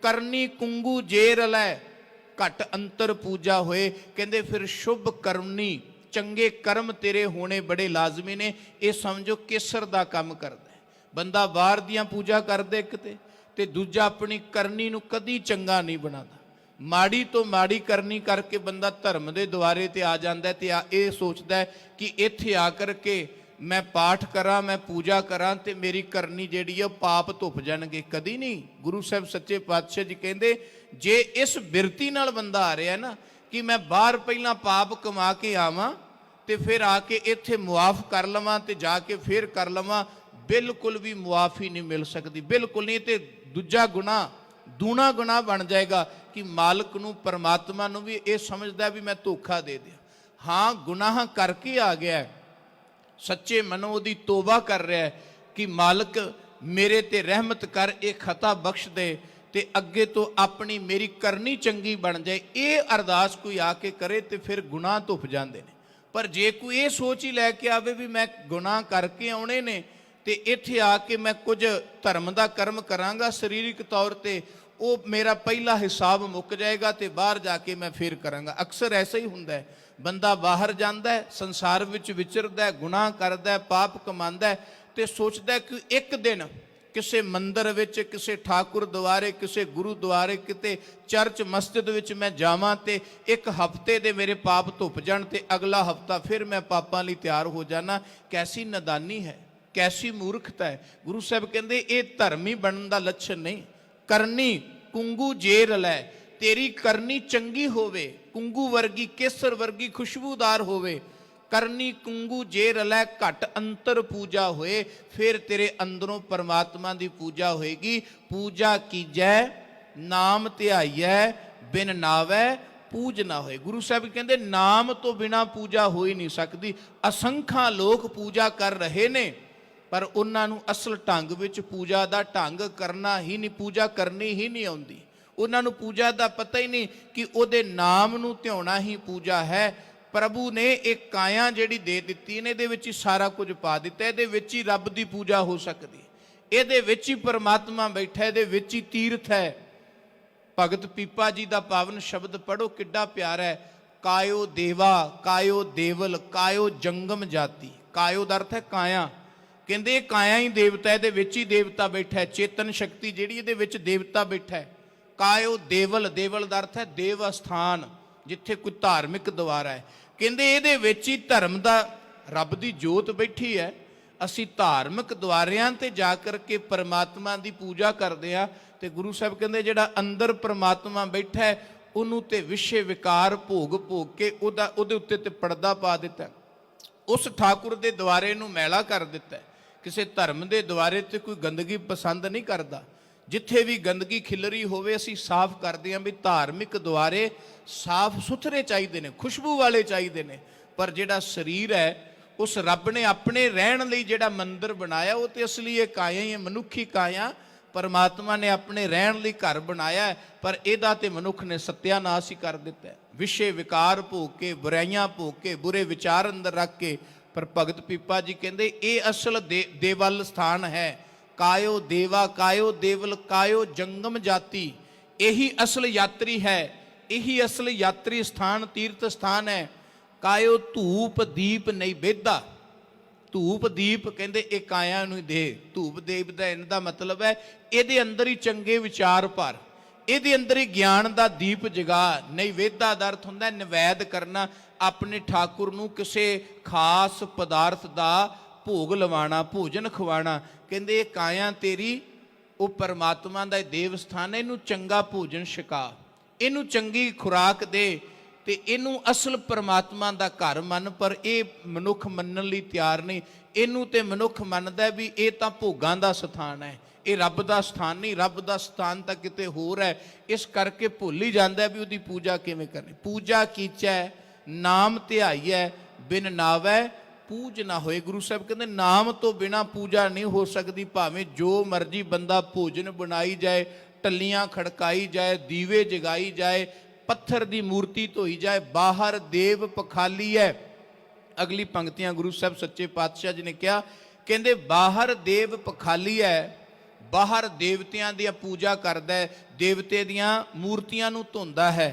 ਕਰਨੀ ਕੁੰਗੂ ਜੇ ਰਲੈ, ਘਟ ਅੰਤਰ ਪੂਜਾ ਹੋਏ। ਕਹਿੰਦੇ ਫਿਰ ਸ਼ੁਭ ਕਰਮਨੀ, ਚੰਗੇ ਕਰਮ ਤੇਰੇ ਹੋਣੇ ਬੜੇ ਲਾਜ਼ਮੀ ਨੇ। ਇਹ ਸਮਝੋ ਕੇਸਰ ਦਾ ਕੰਮ ਕਰਦਾ ਹੈ ਬੰਦਾ, ਬਾਹਰ ਦੀਆਂ ਪੂਜਾ ਕਰਦੇ ਇੱਕ ਤੇ ਦੂਜਾ ਆਪਣੀ ਕਰਨੀ ਨੂੰ ਕਦੀ ਚੰਗਾ ਨਹੀਂ ਬਣਾਉਂਦਾ। ਮਾੜੀ ਤੋਂ ਮਾੜੀ ਕਰਨੀ ਕਰਕੇ ਬੰਦਾ ਧਰਮ ਦੇ ਦੁਆਰੇ ਤੇ ਆ ਜਾਂਦਾ, ਤੇ ਇਹ ਸੋਚਦਾ ਕਿ ਇੱਥੇ ਆ ਕਰਕੇ ਮੈਂ ਪਾਠ ਕਰਾਂ, ਮੈਂ ਪੂਜਾ ਕਰਾਂ, ਤੇ ਮੇਰੀ ਕਰਨੀ ਜਿਹੜੀ ਆ ਪਾਪ ਧੁੱਪ ਜਾਣਗੇ। ਕਦੀ ਨਹੀਂ। ਗੁਰੂ ਸਾਹਿਬ ਸੱਚੇ ਪਾਤਸ਼ਾਹ ਜੀ ਕਹਿੰਦੇ ਜੇ ਇਸ ਬਿਰਤੀ ਨਾਲ ਬੰਦਾ ਆ ਰਿਹਾ ਨਾ ਕਿ ਮੈਂ ਬਾਹਰ ਪਹਿਲਾਂ ਪਾਪ ਕਮਾ ਕੇ ਆਵਾਂ ਤੇ ਫਿਰ ਆ ਕੇ ਇੱਥੇ ਮੁਆਫ ਕਰ ਲਵਾਂ ਤੇ ਜਾ ਕੇ ਫਿਰ ਕਰ ਲਵਾਂ, ਬਿਲਕੁਲ ਵੀ ਮੁਆਫੀ ਨਹੀਂ ਮਿਲ ਸਕਦੀ, ਬਿਲਕੁਲ ਨਹੀਂ। ਤੇ ਦੂਜਾ ਗੁਨਾਹ ਦੂਣਾ ਗੁਨਾਹ ਬਣ ਜਾਏਗਾ ਕਿ ਮਾਲਕ ਨੂੰ, ਪਰਮਾਤਮਾ ਨੂੰ ਵੀ ਇਹ ਸਮਝਦਾ ਵੀ ਮੈਂ ਧੋਖਾ ਦੇ ਦਿਆਂ। ਹਾਂ, ਗੁਨਾਹ ਕਰਕੇ ਆ ਗਿਆ, ਸੱਚੇ ਮਨੋਂ ਉਹਦੀ ਤੋਬਾ ਕਰ ਰਿਹਾ ਕਿ ਮਾਲਕ ਮੇਰੇ ਤੇ ਰਹਿਮਤ ਕਰ, ਇਹ ਖਤਾ ਬਖਸ਼ ਦੇ, ਤੇ ਅੱਗੇ ਤੋਂ ਆਪਣੀ ਮੇਰੀ ਕਰਨੀ ਚੰਗੀ ਬਣ ਜਾਏ। ਇਹ ਅਰਦਾਸ ਕੋਈ ਆ ਕੇ ਕਰੇ ਤੇ ਫਿਰ ਗੁਨਾਹ ਧੁੱਪ ਜਾਂਦੇ ਨੇ। ਪਰ ਜੇ ਕੋਈ ਇਹ ਸੋਚ ਹੀ ਲੈ ਕੇ ਆਵੇ ਵੀ ਮੈਂ ਗੁਨਾਹ ਕਰਕੇ ਆਉਣੇ ਨੇ ਤੇ ਇੱਥੇ ਆ ਕੇ ਮੈਂ ਕੁਝ ਧਰਮ ਦਾ ਕਰਮ ਕਰਾਂਗਾ ਸਰੀਰਕ ਤੌਰ ਤੇ, ਉਹ ਮੇਰਾ ਪਹਿਲਾ ਹਿਸਾਬ ਮੁੱਕ ਜਾਏਗਾ ਤੇ ਬਾਹਰ ਜਾ ਕੇ ਮੈਂ ਫਿਰ ਕਰਾਂਗਾ। ਅਕਸਰ ਐਸਾ ਹੀ ਹੁੰਦਾ ਹੈ, ਬੰਦਾ ਬਾਹਰ ਜਾਂਦਾ ਹੈ, ਸੰਸਾਰ ਵਿੱਚ ਵਿਚਰਦਾ ਹੈ, ਗੁਨਾਹ ਕਰਦਾ ਹੈ, ਪਾਪ ਕਮਾਉਂਦਾ ਹੈ, ਤੇ ਸੋਚਦਾ ਕਿ ਇੱਕ ਦਿਨ ਕਿਸੇ ਮੰਦਰ ਵਿੱਚ, ਕਿਸੇ ਠਾਕੁਰ ਦੁਆਰੇ, ਕਿਸੇ ਗੁਰੂ ਦੁਆਰੇ, ਕਿਤੇ ਚਰਚ ਮਸਜਿਦ ਵਿੱਚ ਮੈਂ ਜਾਵਾਂ ਤੇ ਇੱਕ ਹਫ਼ਤੇ ਦੇ ਮੇਰੇ ਪਾਪ ਧੁੱਪ ਜਾਣ ਤੇ ਅਗਲਾ ਹਫ਼ਤਾ ਫਿਰ ਮੈਂ ਪਾਪਾਂ ਲਈ ਤਿਆਰ ਹੋ ਜਾਣਾ। ਕੈਸੀ ਨਦਾਨੀ ਹੈ, ਕੈਸੀ ਮੂਰਖਤਾ ਹੈ। ਗੁਰੂ ਸਾਹਿਬ ਕਹਿੰਦੇ ਇਹ ਧਰਮੀ ਬਣਨ ਦਾ ਲੱਛਣ ਨਹੀਂ। ਕਰਨੀ ਕੁੰਗੂ ਜੇ ਰਲੈ, ਤੇਰੀ ਕਰਨੀ ਚੰਗੀ ਹੋਵੇ, ਕੁੰਗੂ ਵਰਗੀ, ਕੇਸਰ ਵਰਗੀ ਖੁਸ਼ਬੂਦਾਰ ਹੋਵੇ। ਕਰਨੀ ਕੁੰਗੂ ਜੇ ਰਲੈ, ਘਟ ਅੰਤਰ ਪੂਜਾ ਹੋਏ, ਫਿਰ ਤੇਰੇ ਅੰਦਰੋਂ ਪਰਮਾਤਮਾ ਦੀ ਪੂਜਾ ਹੋਏਗੀ। ਪੂਜਾ ਕੀਜੈ ਨਾਮ ਧਿਆਈਐ, ਬਿਨ ਨਾਵੈ ਪੂਜ ਨਾ ਹੋਏ। ਗੁਰੂ ਸਾਹਿਬ ਕਹਿੰਦੇ ਨਾਮ ਤੋਂ ਬਿਨਾ ਪੂਜਾ ਹੋ ਹੀ ਨਹੀਂ ਸਕਦੀ। ਅਸੰਖਾਂ ਲੋਕ ਪੂਜਾ ਕਰ ਰਹੇ ਨੇ, ਪਰ ਉਹਨਾਂ ਨੂੰ ਅਸਲ ਢੰਗ ਵਿੱਚ ਪੂਜਾ ਦਾ ਢੰਗ ਕਰਨਾ ਹੀ ਨਹੀਂ, ਪੂਜਾ ਕਰਨੀ ਹੀ ਨਹੀਂ ਆਉਂਦੀ। ਉਹਨਾਂ ਨੂੰ ਪੂਜਾ ਦਾ ਪਤਾ ਹੀ ਨਹੀਂ ਕਿ ਉਹਦੇ ਨਾਮ ਨੂੰ ਧਿਆਉਣਾ ਹੀ ਪੂਜਾ ਹੈ। ਪ੍ਰਭੂ ਨੇ ਇੱਕ ਕਾਇਆ ਜਿਹੜੀ ਦੇ ਦਿੱਤੀ, ਇਹਦੇ ਵਿੱਚ ਹੀ ਸਾਰਾ ਕੁਝ ਪਾ ਦਿੱਤਾ। ਇਹਦੇ ਵਿੱਚ ਹੀ ਰੱਬ ਦੀ ਪੂਜਾ ਹੋ ਸਕਦੀ, ਇਹਦੇ ਵਿੱਚ ਹੀ ਪਰਮਾਤਮਾ ਬੈਠਾ, ਇਹਦੇ ਵਿੱਚ ਹੀ ਤੀਰਥ ਹੈ। ਭਗਤ ਪੀਪਾ ਜੀ ਦਾ ਪਾਵਨ ਸ਼ਬਦ ਪੜੋ, ਕਿੱਡਾ ਪਿਆਰਾ ਹੈ। ਕਾਇਓ ਦੇਵਾ, ਕਾਇਓ ਦੇਵਲ, ਕਾਇਓ ਜੰਗਮ ਜਾਤੀ। ਕਾਇਓ ਦਾ ਅਰਥ ਹੈ ਕਾਇਆ। ਕਹਿੰਦੇ ਇਹ ਕਾਇਆ ਹੀ ਦੇਵਤਾ, ਇਹਦੇ ਵਿੱਚ ਹੀ ਦੇਵਤਾ ਬੈਠਾ ਹੈ। ਚੇਤਨ ਸ਼ਕਤੀ ਜਿਹੜੀ ਇਹਦੇ ਵਿੱਚ ਦੇਵਤਾ ਬੈਠਾ ਹੈ। ਕਾਇਓ ਦੇਵਲ, ਦੇਵਲ ਦਾ ਅਰਥ ਹੈ ਦੇਵ ਅਸਥਾਨ, ਜਿੱਥੇ ਕੋਈ ਧਾਰਮਿਕ ਦੁਆਰਾ ਹੈ। ਕਹਿੰਦੇ ਇਹਦੇ ਵਿੱਚ ਹੀ ਧਰਮ ਦਾ ਰੱਬ ਦੀ ਜੋਤ ਬੈਠੀ ਹੈ। ਅਸੀਂ ਧਾਰਮਿਕ ਦੁਆਰਿਆਂ ਤੇ ਜਾ ਕਰਕੇ ਪਰਮਾਤਮਾ ਦੀ ਪੂਜਾ ਕਰਦੇ ਹਾਂ, ਤੇ ਗੁਰੂ ਸਾਹਿਬ ਕਹਿੰਦੇ ਜਿਹੜਾ ਅੰਦਰ ਪਰਮਾਤਮਾ ਬੈਠਾ ਹੈ ਉਹਨੂੰ ਤੇ ਵਿਸ਼ੇ ਵਿਕਾਰ ਭੋਗ ਭੋਗ ਕੇ ਉਹਦੇ ਉੱਤੇ ਤੇ ਪਰਦਾ ਪਾ ਦਿੱਤਾ, ਉਸ ਠਾਕੁਰ ਦੇ ਦੁਆਰੇ ਨੂੰ ਮੈਲਾ ਕਰ ਦਿੱਤਾ। ਕਿਸੇ ਧਰਮ ਦੇ ਦੁਆਰੇ ਤੇ ਕੋਈ ਗੰਦਗੀ ਪਸੰਦ ਨਹੀਂ ਕਰਦਾ। ਜਿੱਥੇ ਵੀ ਗੰਦਗੀ ਖਿਲਰੀ ਹੋਵੇ ਅਸੀਂ ਸਾਫ਼ ਕਰਦੇ ਹਾਂ। ਵੀ ਧਾਰਮਿਕ ਦੁਆਰੇ ਸਾਫ਼ ਸੁਥਰੇ ਚਾਹੀਦੇ ਨੇ, ਖੁਸ਼ਬੂ ਵਾਲੇ ਚਾਹੀਦੇ ਨੇ। ਪਰ ਜਿਹੜਾ ਸਰੀਰ ਹੈ ਉਸ ਰੱਬ ਨੇ ਆਪਣੇ ਰਹਿਣ ਲਈ ਜਿਹੜਾ ਮੰਦਿਰ ਬਣਾਇਆ, ਉਹ ਤੇ ਅਸਲੀ ਇਹ ਕਾਇਆ ਹੀ ਹੈ, ਮਨੁੱਖੀ ਕਾਇਆ। ਪਰਮਾਤਮਾ ਨੇ ਆਪਣੇ ਰਹਿਣ ਲਈ ਘਰ ਬਣਾਇਆ, ਪਰ ਇਹਦਾ ਤੇ ਮਨੁੱਖ ਨੇ ਸਤਿਆਨਾਸ਼ ਹੀ ਕਰ ਦਿੱਤਾ। ਵਿਸ਼ੇ ਵਿਕਾਰ ਭੋਗ ਕੇ, ਬੁਰਾਈਆਂ ਭੋਗ ਕੇ, ਬੁਰੇ ਵਿਚਾਰ ਅੰਦਰ ਰੱਖ ਕੇ। ਪਰ ਭਗਤ ਪੀਪਾ ਜੀ ਕਹਿੰਦੇ ਇਹ ਅਸਲ ਦੇਵਲ ਸਥਾਨ ਹੈ। ਕਾਇਓ ਦੇਵਾ, ਕਾਇਓ ਦੇਵਲ, ਕਾਇਓ ਜੰਗਮ ਜਾਤੀ। ਇਹੀ ਅਸਲ ਯਾਤਰੀ ਹੈ, ਇਹੀ ਅਸਲ ਯਾਤਰੀ ਸਥਾਨ, ਤੀਰਥ ਸਥਾਨ ਹੈ। ਕਾਇਓ ਧੂਪ ਦੀਪ ਨੈਵੇਦਾ। ਧੂਪ ਦੀਪ ਕਹਿੰਦੇ ਇਹ ਕਾਇਆ ਨੂੰ ਦੇ। ਧੂਪ ਦੀਪ ਦਾ ਇਹਨਾਂ ਦਾ ਮਤਲਬ ਹੈ ਇਹਦੇ ਅੰਦਰ ਹੀ ਚੰਗੇ ਵਿਚਾਰ ਭਰ, ਇਹਦੇ ਅੰਦਰ ਹੀ ਗਿਆਨ ਦਾ ਦੀਪ ਜਗਾ। ਨੈਵੇਦਾ ਦਾ ਅਰਥ ਹੁੰਦਾ ਨਿਵੈਦ ਕਰਨਾ, ਆਪਣੇ ਠਾਕੁਰ ਨੂੰ ਕਿਸੇ ਖਾਸ ਪਦਾਰਥ ਦਾ ਭੋਗ ਲਵਾਣਾ, ਭੋਜਨ ਖਵਾਣਾ। ਕਹਿੰਦੇ ਇਹ ਕਾਇਆ ਤੇਰੀ ਉਹ ਪਰਮਾਤਮਾ ਦਾ ਦੇਵ ਸਥਾਨ ਹੈ, ਇਹਨੂੰ ਚੰਗਾ ਭੋਜਨ ਛਕਾ, ਇਹਨੂੰ ਚੰਗੀ ਖੁਰਾਕ ਦੇ, ਤੇ ਇਹਨੂੰ ਅਸਲ ਪਰਮਾਤਮਾ ਦਾ ਘਰ ਮੰਨ। ਪਰ ਇਹ ਮਨੁੱਖ ਮੰਨਣ ਲਈ ਤਿਆਰ ਨਹੀਂ। ਇਹਨੂੰ ਤੇ ਮਨੁੱਖ ਮੰਨਦਾ ਵੀ ਇਹ ਤਾਂ ਭੋਗਾਂ ਦਾ ਸਥਾਨ ਹੈ, ਇਹ ਰੱਬ ਦਾ ਸਥਾਨ ਨਹੀਂ। ਰੱਬ ਦਾ ਸਥਾਨ ਤਾਂ ਕਿਤੇ ਹੋਰ ਹੈ। ਇਸ ਕਰਕੇ ਭੁੱਲ ਹੀ ਜਾਂਦਾ ਵੀ ਉਹਦੀ ਪੂਜਾ ਕਿਵੇਂ ਕਰਨੀ। ਪੂਜਾ ਕੀਚੈ ਨਾਮ ਧਿਆਈਐ, ਬਿਨ ਨਾਵੈ ਪੂਜ ਨਾ ਹੋਏ। ਗੁਰੂ ਸਾਹਿਬ ਕਹਿੰਦੇ ਨਾਮ ਤੋਂ ਬਿਨਾ ਪੂਜਾ ਨਹੀਂ ਹੋ ਸਕਦੀ। ਭਾਵੇਂ ਜੋ ਮਰਜ਼ੀ ਬੰਦਾ ਭੋਜਨ ਬਣਾਈ ਜਾਏ, ਟੱਲੀਆਂ ਖੜਕਾਈ ਜਾਏ, ਦੀਵੇ ਜਗਾਈ ਜਾਏ, ਪੱਥਰ ਦੀ ਮੂਰਤੀ ਧੋਈ ਜਾਏ, ਬਾਹਰ ਦੇਵ ਪਖਾਲੀ ਹੈ। ਅਗਲੀ ਪੰਕਤੀਆਂ ਗੁਰੂ ਸਾਹਿਬ ਸੱਚੇ ਪਾਤਸ਼ਾਹ ਜੀ ਨੇ ਕਿਹਾ, ਕਹਿੰਦੇ ਬਾਹਰ ਦੇਵ ਪਖਾਲੀ ਹੈ, ਬਾਹਰ ਦੇਵਤਿਆਂ ਦੀ ਪੂਜਾ ਕਰਦਾ ਹੈ, ਦੇਵਤੇ ਦੀਆਂ ਮੂਰਤੀਆਂ ਨੂੰ ਧੋਂਦਾ ਹੈ।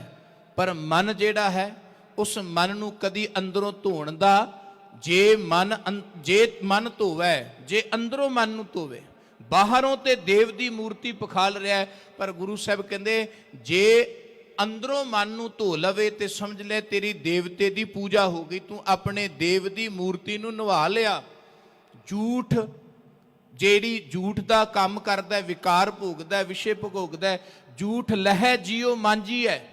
ਪਰ ਮਨ ਜਿਹੜਾ ਹੈ ਉਸ ਮਨ ਨੂੰ ਕਦੀ ਅੰਦਰੋਂ ਧੋਣ ਦਾ, ਜੇ ਮਨ ਧੋਵੇ, ਜੇ ਅੰਦਰੋਂ ਮਨ ਨੂੰ ਧੋਵੇ, ਬਾਹਰੋਂ ਤੇ ਦੇਵ ਦੀ ਮੂਰਤੀ ਪਖਾਲ ਰਿਹਾ ਹੈ। ਪਰ ਗੁਰੂ ਸਾਹਿਬ ਕਹਿੰਦੇ ਜੇ ਅੰਦਰੋਂ ਮਨ ਨੂੰ ਧੋ ਲਵੇ ਤੇ ਸਮਝ ਲੈ ਤੇਰੀ ਦੇਵਤੇ ਦੀ ਪੂਜਾ ਹੋ ਗਈ। ਤੂੰ ਆਪਣੇ ਦੇਵ ਦੀ ਮੂਰਤੀ ਨੂੰ ਨਵਾ ਲਿਆ। ਝੂਠ, ਜਿਹੜੀ ਝੂਠ ਦਾ ਕੰਮ ਕਰਦਾ, ਵਿਕਾਰ ਭੋਗਦਾ, ਵਿਸ਼ੇ ਭੋਗਦਾ, ਝੂਠ ਲਹਿ ਜੀਓ ਮਾਂਜੀ ਹੈ।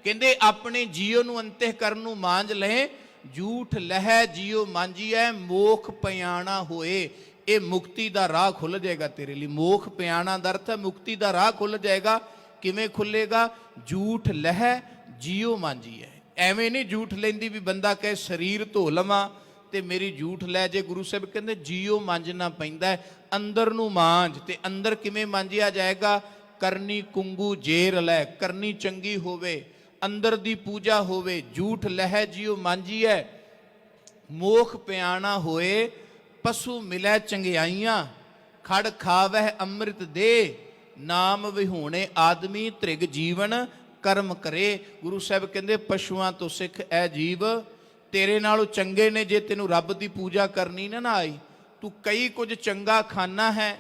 ਕਹਿੰਦੇ ਆਪਣੇ ਜੀਓ ਨੂੰ ਅੰਤਹਿਕਰਨ ਨੂੰ ਮਾਂਜ ਲਏ। ਝੂਠ ਲਹਿ ਜੀਓ ਮਾਂਜੀ ਹੈ, ਮੋਖ ਪਿਆਣਾ ਹੋਏ। ਇਹ ਮੁਕਤੀ ਦਾ ਰਾਹ ਖੁੱਲ ਜਾਏਗਾ ਤੇਰੇ ਲਈ। ਮੋਖ ਪਿਆਣਾ ਦਾ ਅਰਥ ਹੈ ਮੁਕਤੀ ਦਾ ਰਾਹ ਖੁੱਲ ਜਾਏਗਾ। ਕਿਵੇਂ ਖੁੱਲੇਗਾ? ਝੂਠ ਲਹਿ ਜੀਓ ਮਾਂਜੀ ਹੈ। ਐਵੇਂ ਨਹੀਂ ਝੂਠ ਲੈਂਦੀ ਵੀ ਬੰਦਾ ਕਹੇ ਸਰੀਰ ਧੋ ਲਵਾਂ ਤੇ ਮੇਰੀ ਝੂਠ ਲੈ ਜੇ। ਗੁਰੂ ਸਾਹਿਬ ਕਹਿੰਦੇ ਜੀਓ ਮਾਂਜਣਾ ਪੈਂਦਾ ਹੈ, ਅੰਦਰ ਨੂੰ ਮਾਂਜ। ਤੇ ਅੰਦਰ ਕਿਵੇਂ ਮਾਂਜਿਆ ਜਾਏਗਾ? ਕਰਨੀ ਕੁੰਗੂ ਜੇਰ ਲੈ, ਕਰਨੀ ਚੰਗੀ ਹੋਵੇ, ਅੰਦਰ ਦੀ ਪੂਜਾ ਹੋਵੇ। ਝੂਠ ਲਹਿ ਜੀਓ ਮਾਂਜੀ ਹੈ, ਮੋਖ ਪਿਆਣਾ ਹੋਏ, ਪਸ਼ੂ ਮਿਲੈ ਚੰਗਿਆਈਆਂ, ਖੜ ਖਾਵਹਿ ਅੰਮ੍ਰਿਤ ਦੇ, ਨਾਮ ਵਿਹੂਣੇ ਆਦਮੀ ਤ੍ਰਿਗ ਜੀਵਨ ਕਰਮ ਕਰੇ। ਗੁਰੂ ਸਾਹਿਬ ਕਹਿੰਦੇ ਪਸ਼ੂਆਂ ਤੋਂ ਸਿੱਖ ਐ ਜੀਵ, ਤੇਰੇ ਨਾਲੋਂ ਚੰਗੇ ਨੇ ਜੇ ਤੈਨੂੰ ਰੱਬ ਦੀ ਪੂਜਾ ਕਰਨੀ ਨਾ ਆਈ। ਤੂੰ ਕਈ ਕੁਝ ਚੰਗਾ ਖਾਣਾ ਹੈ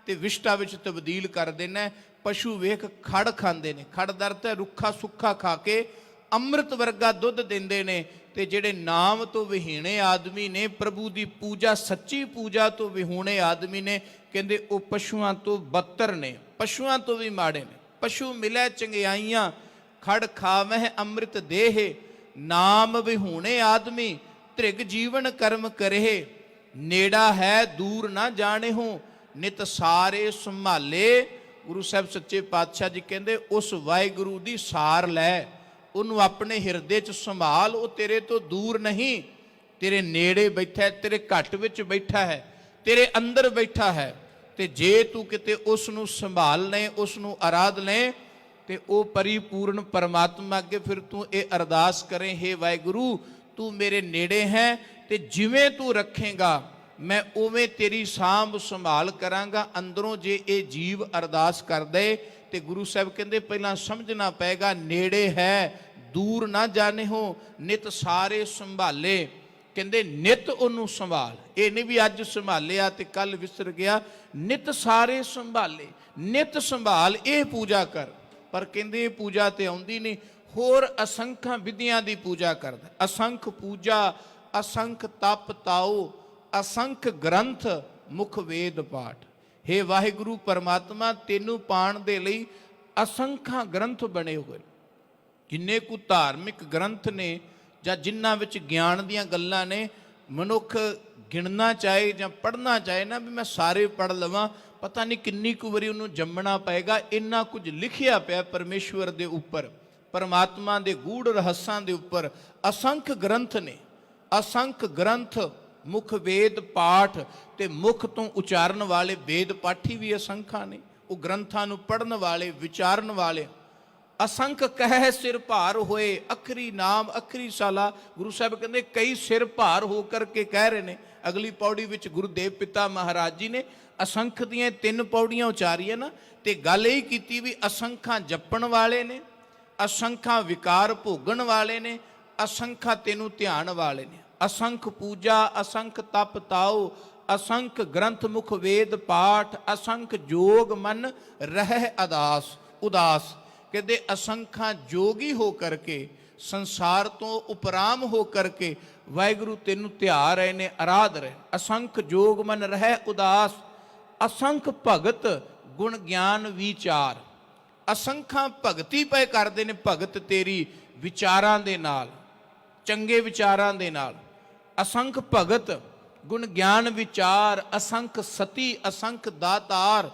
ਤੇ ਵਿਸ਼ਟਾ ਵਿੱਚ ਤਬਦੀਲ ਕਰ ਦੇਣਾ। ਪਸ਼ੂ ਵੇਖ ਖੜ ਖਾਂਦੇ ਨੇ, ਖੜ ਦਾ ਅਰਥ ਹੈ ਰੁੱਖਾ ਸੁੱਖਾ ਖਾ ਕੇ ਅੰਮ੍ਰਿਤ ਵਰਗਾ ਦੁੱਧ ਦਿੰਦੇ ਨੇ। ਤੇ ਜਿਹੜੇ ਨਾਮ ਤੋਂ ਵਿਹੀਣੇ ਆਦਮੀ ਨੇ, ਪ੍ਰਭੂ ਦੀ ਪੂਜਾ ਸੱਚੀ ਪੂਜਾ ਤੋਂ ਵਿਹੂਣੇ ਆਦਮੀ ਨੇ, ਕਹਿੰਦੇ ਉਹ ਪਸ਼ੂਆਂ ਤੋਂ ਬੱਤਰ ਨੇ, ਪਸ਼ੂਆਂ ਤੋਂ ਵੀ ਮਾੜੇ ਨੇ। ਪਸ਼ੂ ਮਿਲੈ ਚੰਗਿਆਈਆਂ, ਖੜ ਖਾਵਹਿ ਅੰਮ੍ਰਿਤ ਦੇਹ, ਨਾਮ ਵਿਹੂਣੇ ਆਦਮੀ ਤ੍ਰਿਗ ਜੀਵਨ ਕਰਮ ਕਰੇ। ਨੇੜਾ ਹੈ ਦੂਰ ਨਾ ਜਾਣੇਹੋ, ਨਿਤ ਸਾਰੇ ਸੰਭਾਲੇ। ਗੁਰੂ ਸਾਹਿਬ ਸੱਚੇ ਪਾਤਸ਼ਾਹ ਜੀ ਕਹਿੰਦੇ ਉਸ ਵਾਹਿਗੁਰੂ ਦੀ ਸਾਰ ਲੈ, ਉਹਨੂੰ ਆਪਣੇ ਹਿਰਦੇ 'ਚ ਸੰਭਾਲ। ਉਹ ਤੇਰੇ ਤੋਂ ਦੂਰ ਨਹੀਂ, ਤੇਰੇ ਨੇੜੇ ਬੈਠਾ ਹੈ, ਤੇਰੇ ਘੱਟ ਵਿੱਚ ਬੈਠਾ ਹੈ, ਤੇਰੇ ਅੰਦਰ ਬੈਠਾ ਹੈ। ਤੇ ਜੇ ਤੂੰ ਕਿਤੇ ਉਸ ਨੂੰ ਸੰਭਾਲ ਲਏ, ਉਸ ਨੂੰ ਆਰਾਧ ਲਏ, ਤੇ ਉਹ ਪਰਿਪੂਰਨ ਪਰਮਾਤਮਾ ਅੱਗੇ ਫਿਰ ਤੂੰ ਇਹ ਅਰਦਾਸ ਕਰੇ, ਹੇ ਵਾਹਿਗੁਰੂ ਤੂੰ ਮੇਰੇ ਨੇੜੇ ਹੈ ਤੇ ਜਿਵੇਂ ਤੂੰ ਰੱਖੇਗਾ ਮੈਂ ਉਵੇਂ ਤੇਰੀ ਸਾਂਭ ਸੰਭਾਲ ਕਰਾਂਗਾ। ਅੰਦਰੋਂ ਜੇ ਇਹ ਜੀਵ ਅਰਦਾਸ ਕਰਦੇ ਤੇ ਗੁਰੂ ਸਾਹਿਬ ਕਹਿੰਦੇ ਪਹਿਲਾਂ ਸਮਝਣਾ ਪਏਗਾ ਨੇੜੇ ਹੈ ਦੂਰ ਨਾ ਜਾਣੇ ਹੋ, ਨਿਤ ਸਾਰੇ ਸੰਭਾਲੇ। ਕਹਿੰਦੇ ਨਿਤ ਉਹਨੂੰ ਸੰਭਾਲ, ਇਹ ਨਹੀਂ ਵੀ ਅੱਜ ਸੰਭਾਲਿਆ ਤੇ ਕੱਲ ਵਿਸਰ ਗਿਆ। ਨਿਤ ਸਾਰੇ ਸੰਭਾਲੇ, ਨਿਤ ਸੰਭਾਲ ਇਹ ਪੂਜਾ ਕਰ। ਪਰ ਕਹਿੰਦੇ ਇਹ ਪੂਜਾ ਤੇ ਆਉਂਦੀ ਨਹੀਂ, ਹੋਰ ਅਸੰਖਾਂ ਵਿਧੀਆਂ ਦੀ ਪੂਜਾ ਕਰਦਾ। ਅਸੰਖ ਪੂਜਾ, ਅਸੰਖ ਤਪ ਤਾਓ, ਅਸੰਖ ਗ੍ਰੰਥ ਮੁਖ ਵੇਦ ਪਾਠ। ਹੇ ਵਾਹਿਗੁਰੂ ਪਰਮਾਤਮਾ, ਤੈਨੂੰ ਪਾਣ ਦੇ ਲਈ ਅਸੰਖਾਂ ਗ੍ਰੰਥ ਬਣੇ ਹੋਏ। ਜਿੰਨੇ ਕੁ ਧਾਰਮਿਕ ਗ੍ਰੰਥ ਨੇ ਜਾਂ ਜਿਨ੍ਹਾਂ ਵਿੱਚ ਗਿਆਨ ਦੀਆਂ ਗੱਲਾਂ ਨੇ, ਮਨੁੱਖ ਗਿਣਨਾ ਚਾਹੇ ਜਾਂ ਪੜ੍ਹਨਾ ਚਾਹੇ ਨਾ, ਵੀ ਮੈਂ ਸਾਰੇ ਪੜ੍ਹ ਲਵਾਂ, ਪਤਾ ਨਹੀਂ ਕਿੰਨੀ ਕੁ ਵਾਰੀ ਉਹਨੂੰ ਜੰਮਣਾ ਪਏਗਾ। ਇੰਨਾ ਕੁਝ ਲਿਖਿਆ ਪਿਆ ਪਰਮੇਸ਼ਵਰ ਦੇ ਉੱਪਰ, ਪਰਮਾਤਮਾ ਦੇ ਗੂੜ ਰਹੱਸਾਂ ਦੇ ਉੱਪਰ। ਅਸੰਖ ਗ੍ਰੰਥ ਨੇ, ਅਸੰਖ ਗ੍ਰੰਥ ਮੁਖ ਵੇਦ ਪਾਠ। ਤੇ ਮੁਖ ਤੋਂ ਉਚਾਰਨ ਵਾਲੇ ਵੇਦ ਪਾਠੀ ਵੀ ਅਸੰਖਾਂ ਨੇ, ਉਹ ਗ੍ਰੰਥਾਂ ਨੂੰ ਪੜ੍ਹਨ ਵਾਲੇ, ਵਿਚਾਰਨ ਵਾਲੇ। ਅਸੰਖ ਕਹਿ ਸਿਰ ਭਾਰ ਹੋਏ, ਅਖਰੀ ਨਾਮ ਅਖਰੀ ਸਾਲਾ। ਗੁਰੂ ਸਾਹਿਬ ਕਹਿੰਦੇ ਕਈ ਸਿਰ ਭਾਰ ਹੋ ਕਰਕੇ ਕਹਿ ਰਹੇ ਨੇ। ਅਗਲੀ ਪੌੜੀ ਵਿੱਚ ਗੁਰੂਦੇਵ ਪਿਤਾ ਮਹਾਰਾਜ ਜੀ ਨੇ ਅਸੰਖ ਦੀਆਂ 3 ਪੌੜੀਆਂ ਉਚਾਰੀਆਂ ਨਾ, ਤੇ ਗੱਲ ਇਹ ਕੀਤੀ ਵੀ ਅਸੰਖਾਂ ਜਪਣ ਵਾਲੇ ਨੇ, ਅਸੰਖਾਂ ਵਿਕਾਰ ਭੋਗਣ ਵਾਲੇ ਨੇ, ਅਸੰਖਾਂ ਤੈਨੂੰ ਧਿਆਨ ਵਾਲੇ ਨੇ। ਅਸੰਖ ਪੂਜਾ, ਅਸੰਖ ਤਪ ਤਾਓ, ਅਸੰਖ ਗ੍ਰੰਥ ਮੁਖ ਵੇਦ ਪਾਠ, ਅਸੰਖ ਜੋਗ ਮਨ ਰਹਿ ਉਦਾਸ। ਕਹਿੰਦੇ ਅਸੰਖਾਂ ਜੋਗੀ ਹੋ ਕਰਕੇ, ਸੰਸਾਰ ਤੋਂ ਉਪਰਾਮ ਹੋ ਕਰਕੇ ਵਾਹਿਗੁਰੂ ਤੈਨੂੰ ਧਿਆ ਰਹੇ ਨੇ, ਆਰਾਧ ਰਹੇ। ਅਸੰਖ ਜੋਗ ਮਨ ਰਹਿ ਉਦਾਸ, ਅਸੰਖ ਭਗਤ ਗੁਣ ਗਿਆਨ ਵਿਚਾਰ। ਅਸੰਖਾਂ ਭਗਤੀ ਪਏ ਕਰਦੇ ਨੇ, ਭਗਤ ਤੇਰੀ ਵਿਚਾਰਾਂ ਦੇ ਨਾਲ, ਚੰਗੇ ਵਿਚਾਰਾਂ ਦੇ ਨਾਲ। ਅਸੰਖ ਭਗਤ ਗੁਣ ਗਿਆਨ ਵਿਚਾਰ, ਅਸੰਖ ਸਤੀ ਅਸੰਖ ਦਾਤਾਰ,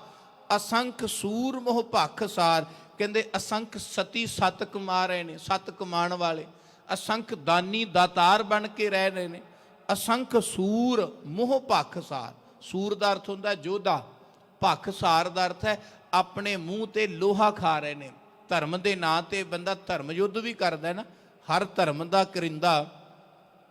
ਅਸੰਖ ਸੂਰ ਮੋਹ ਭਖ ਸਾਰ। ਕਹਿੰਦੇ ਅਸੰਖ ਸਤੀ ਸੱਤ ਕਮਾ ਰਹੇ ਨੇ, ਸੱਤ ਕਮਾਉਣ ਵਾਲੇ। ਅਸੰਖ ਦਾਨੀ ਦਾਤਾਰ ਬਣ ਕੇ ਰਹਿ ਰਹੇ ਨੇ। ਅਸੰਖ ਸੂਰ ਮੋਹ ਭਖ ਸਾਰ। ਸੂਰ ਦਾ ਅਰਥ ਹੁੰਦਾ ਯੋਧਾ, ਭਖ ਸਾਰ ਦਾ ਅਰਥ ਹੈ ਆਪਣੇ ਮੂੰਹ ਤੇ ਲੋਹਾ ਖਾ ਰਹੇ ਨੇ। ਧਰਮ ਦੇ ਨਾਂ ਤੇ ਬੰਦਾ ਧਰਮ ਯੁੱਧ ਵੀ ਕਰਦਾ ਹੈ ਨਾ, ਹਰ ਧਰਮ ਦਾ ਕਰਿੰਦਾ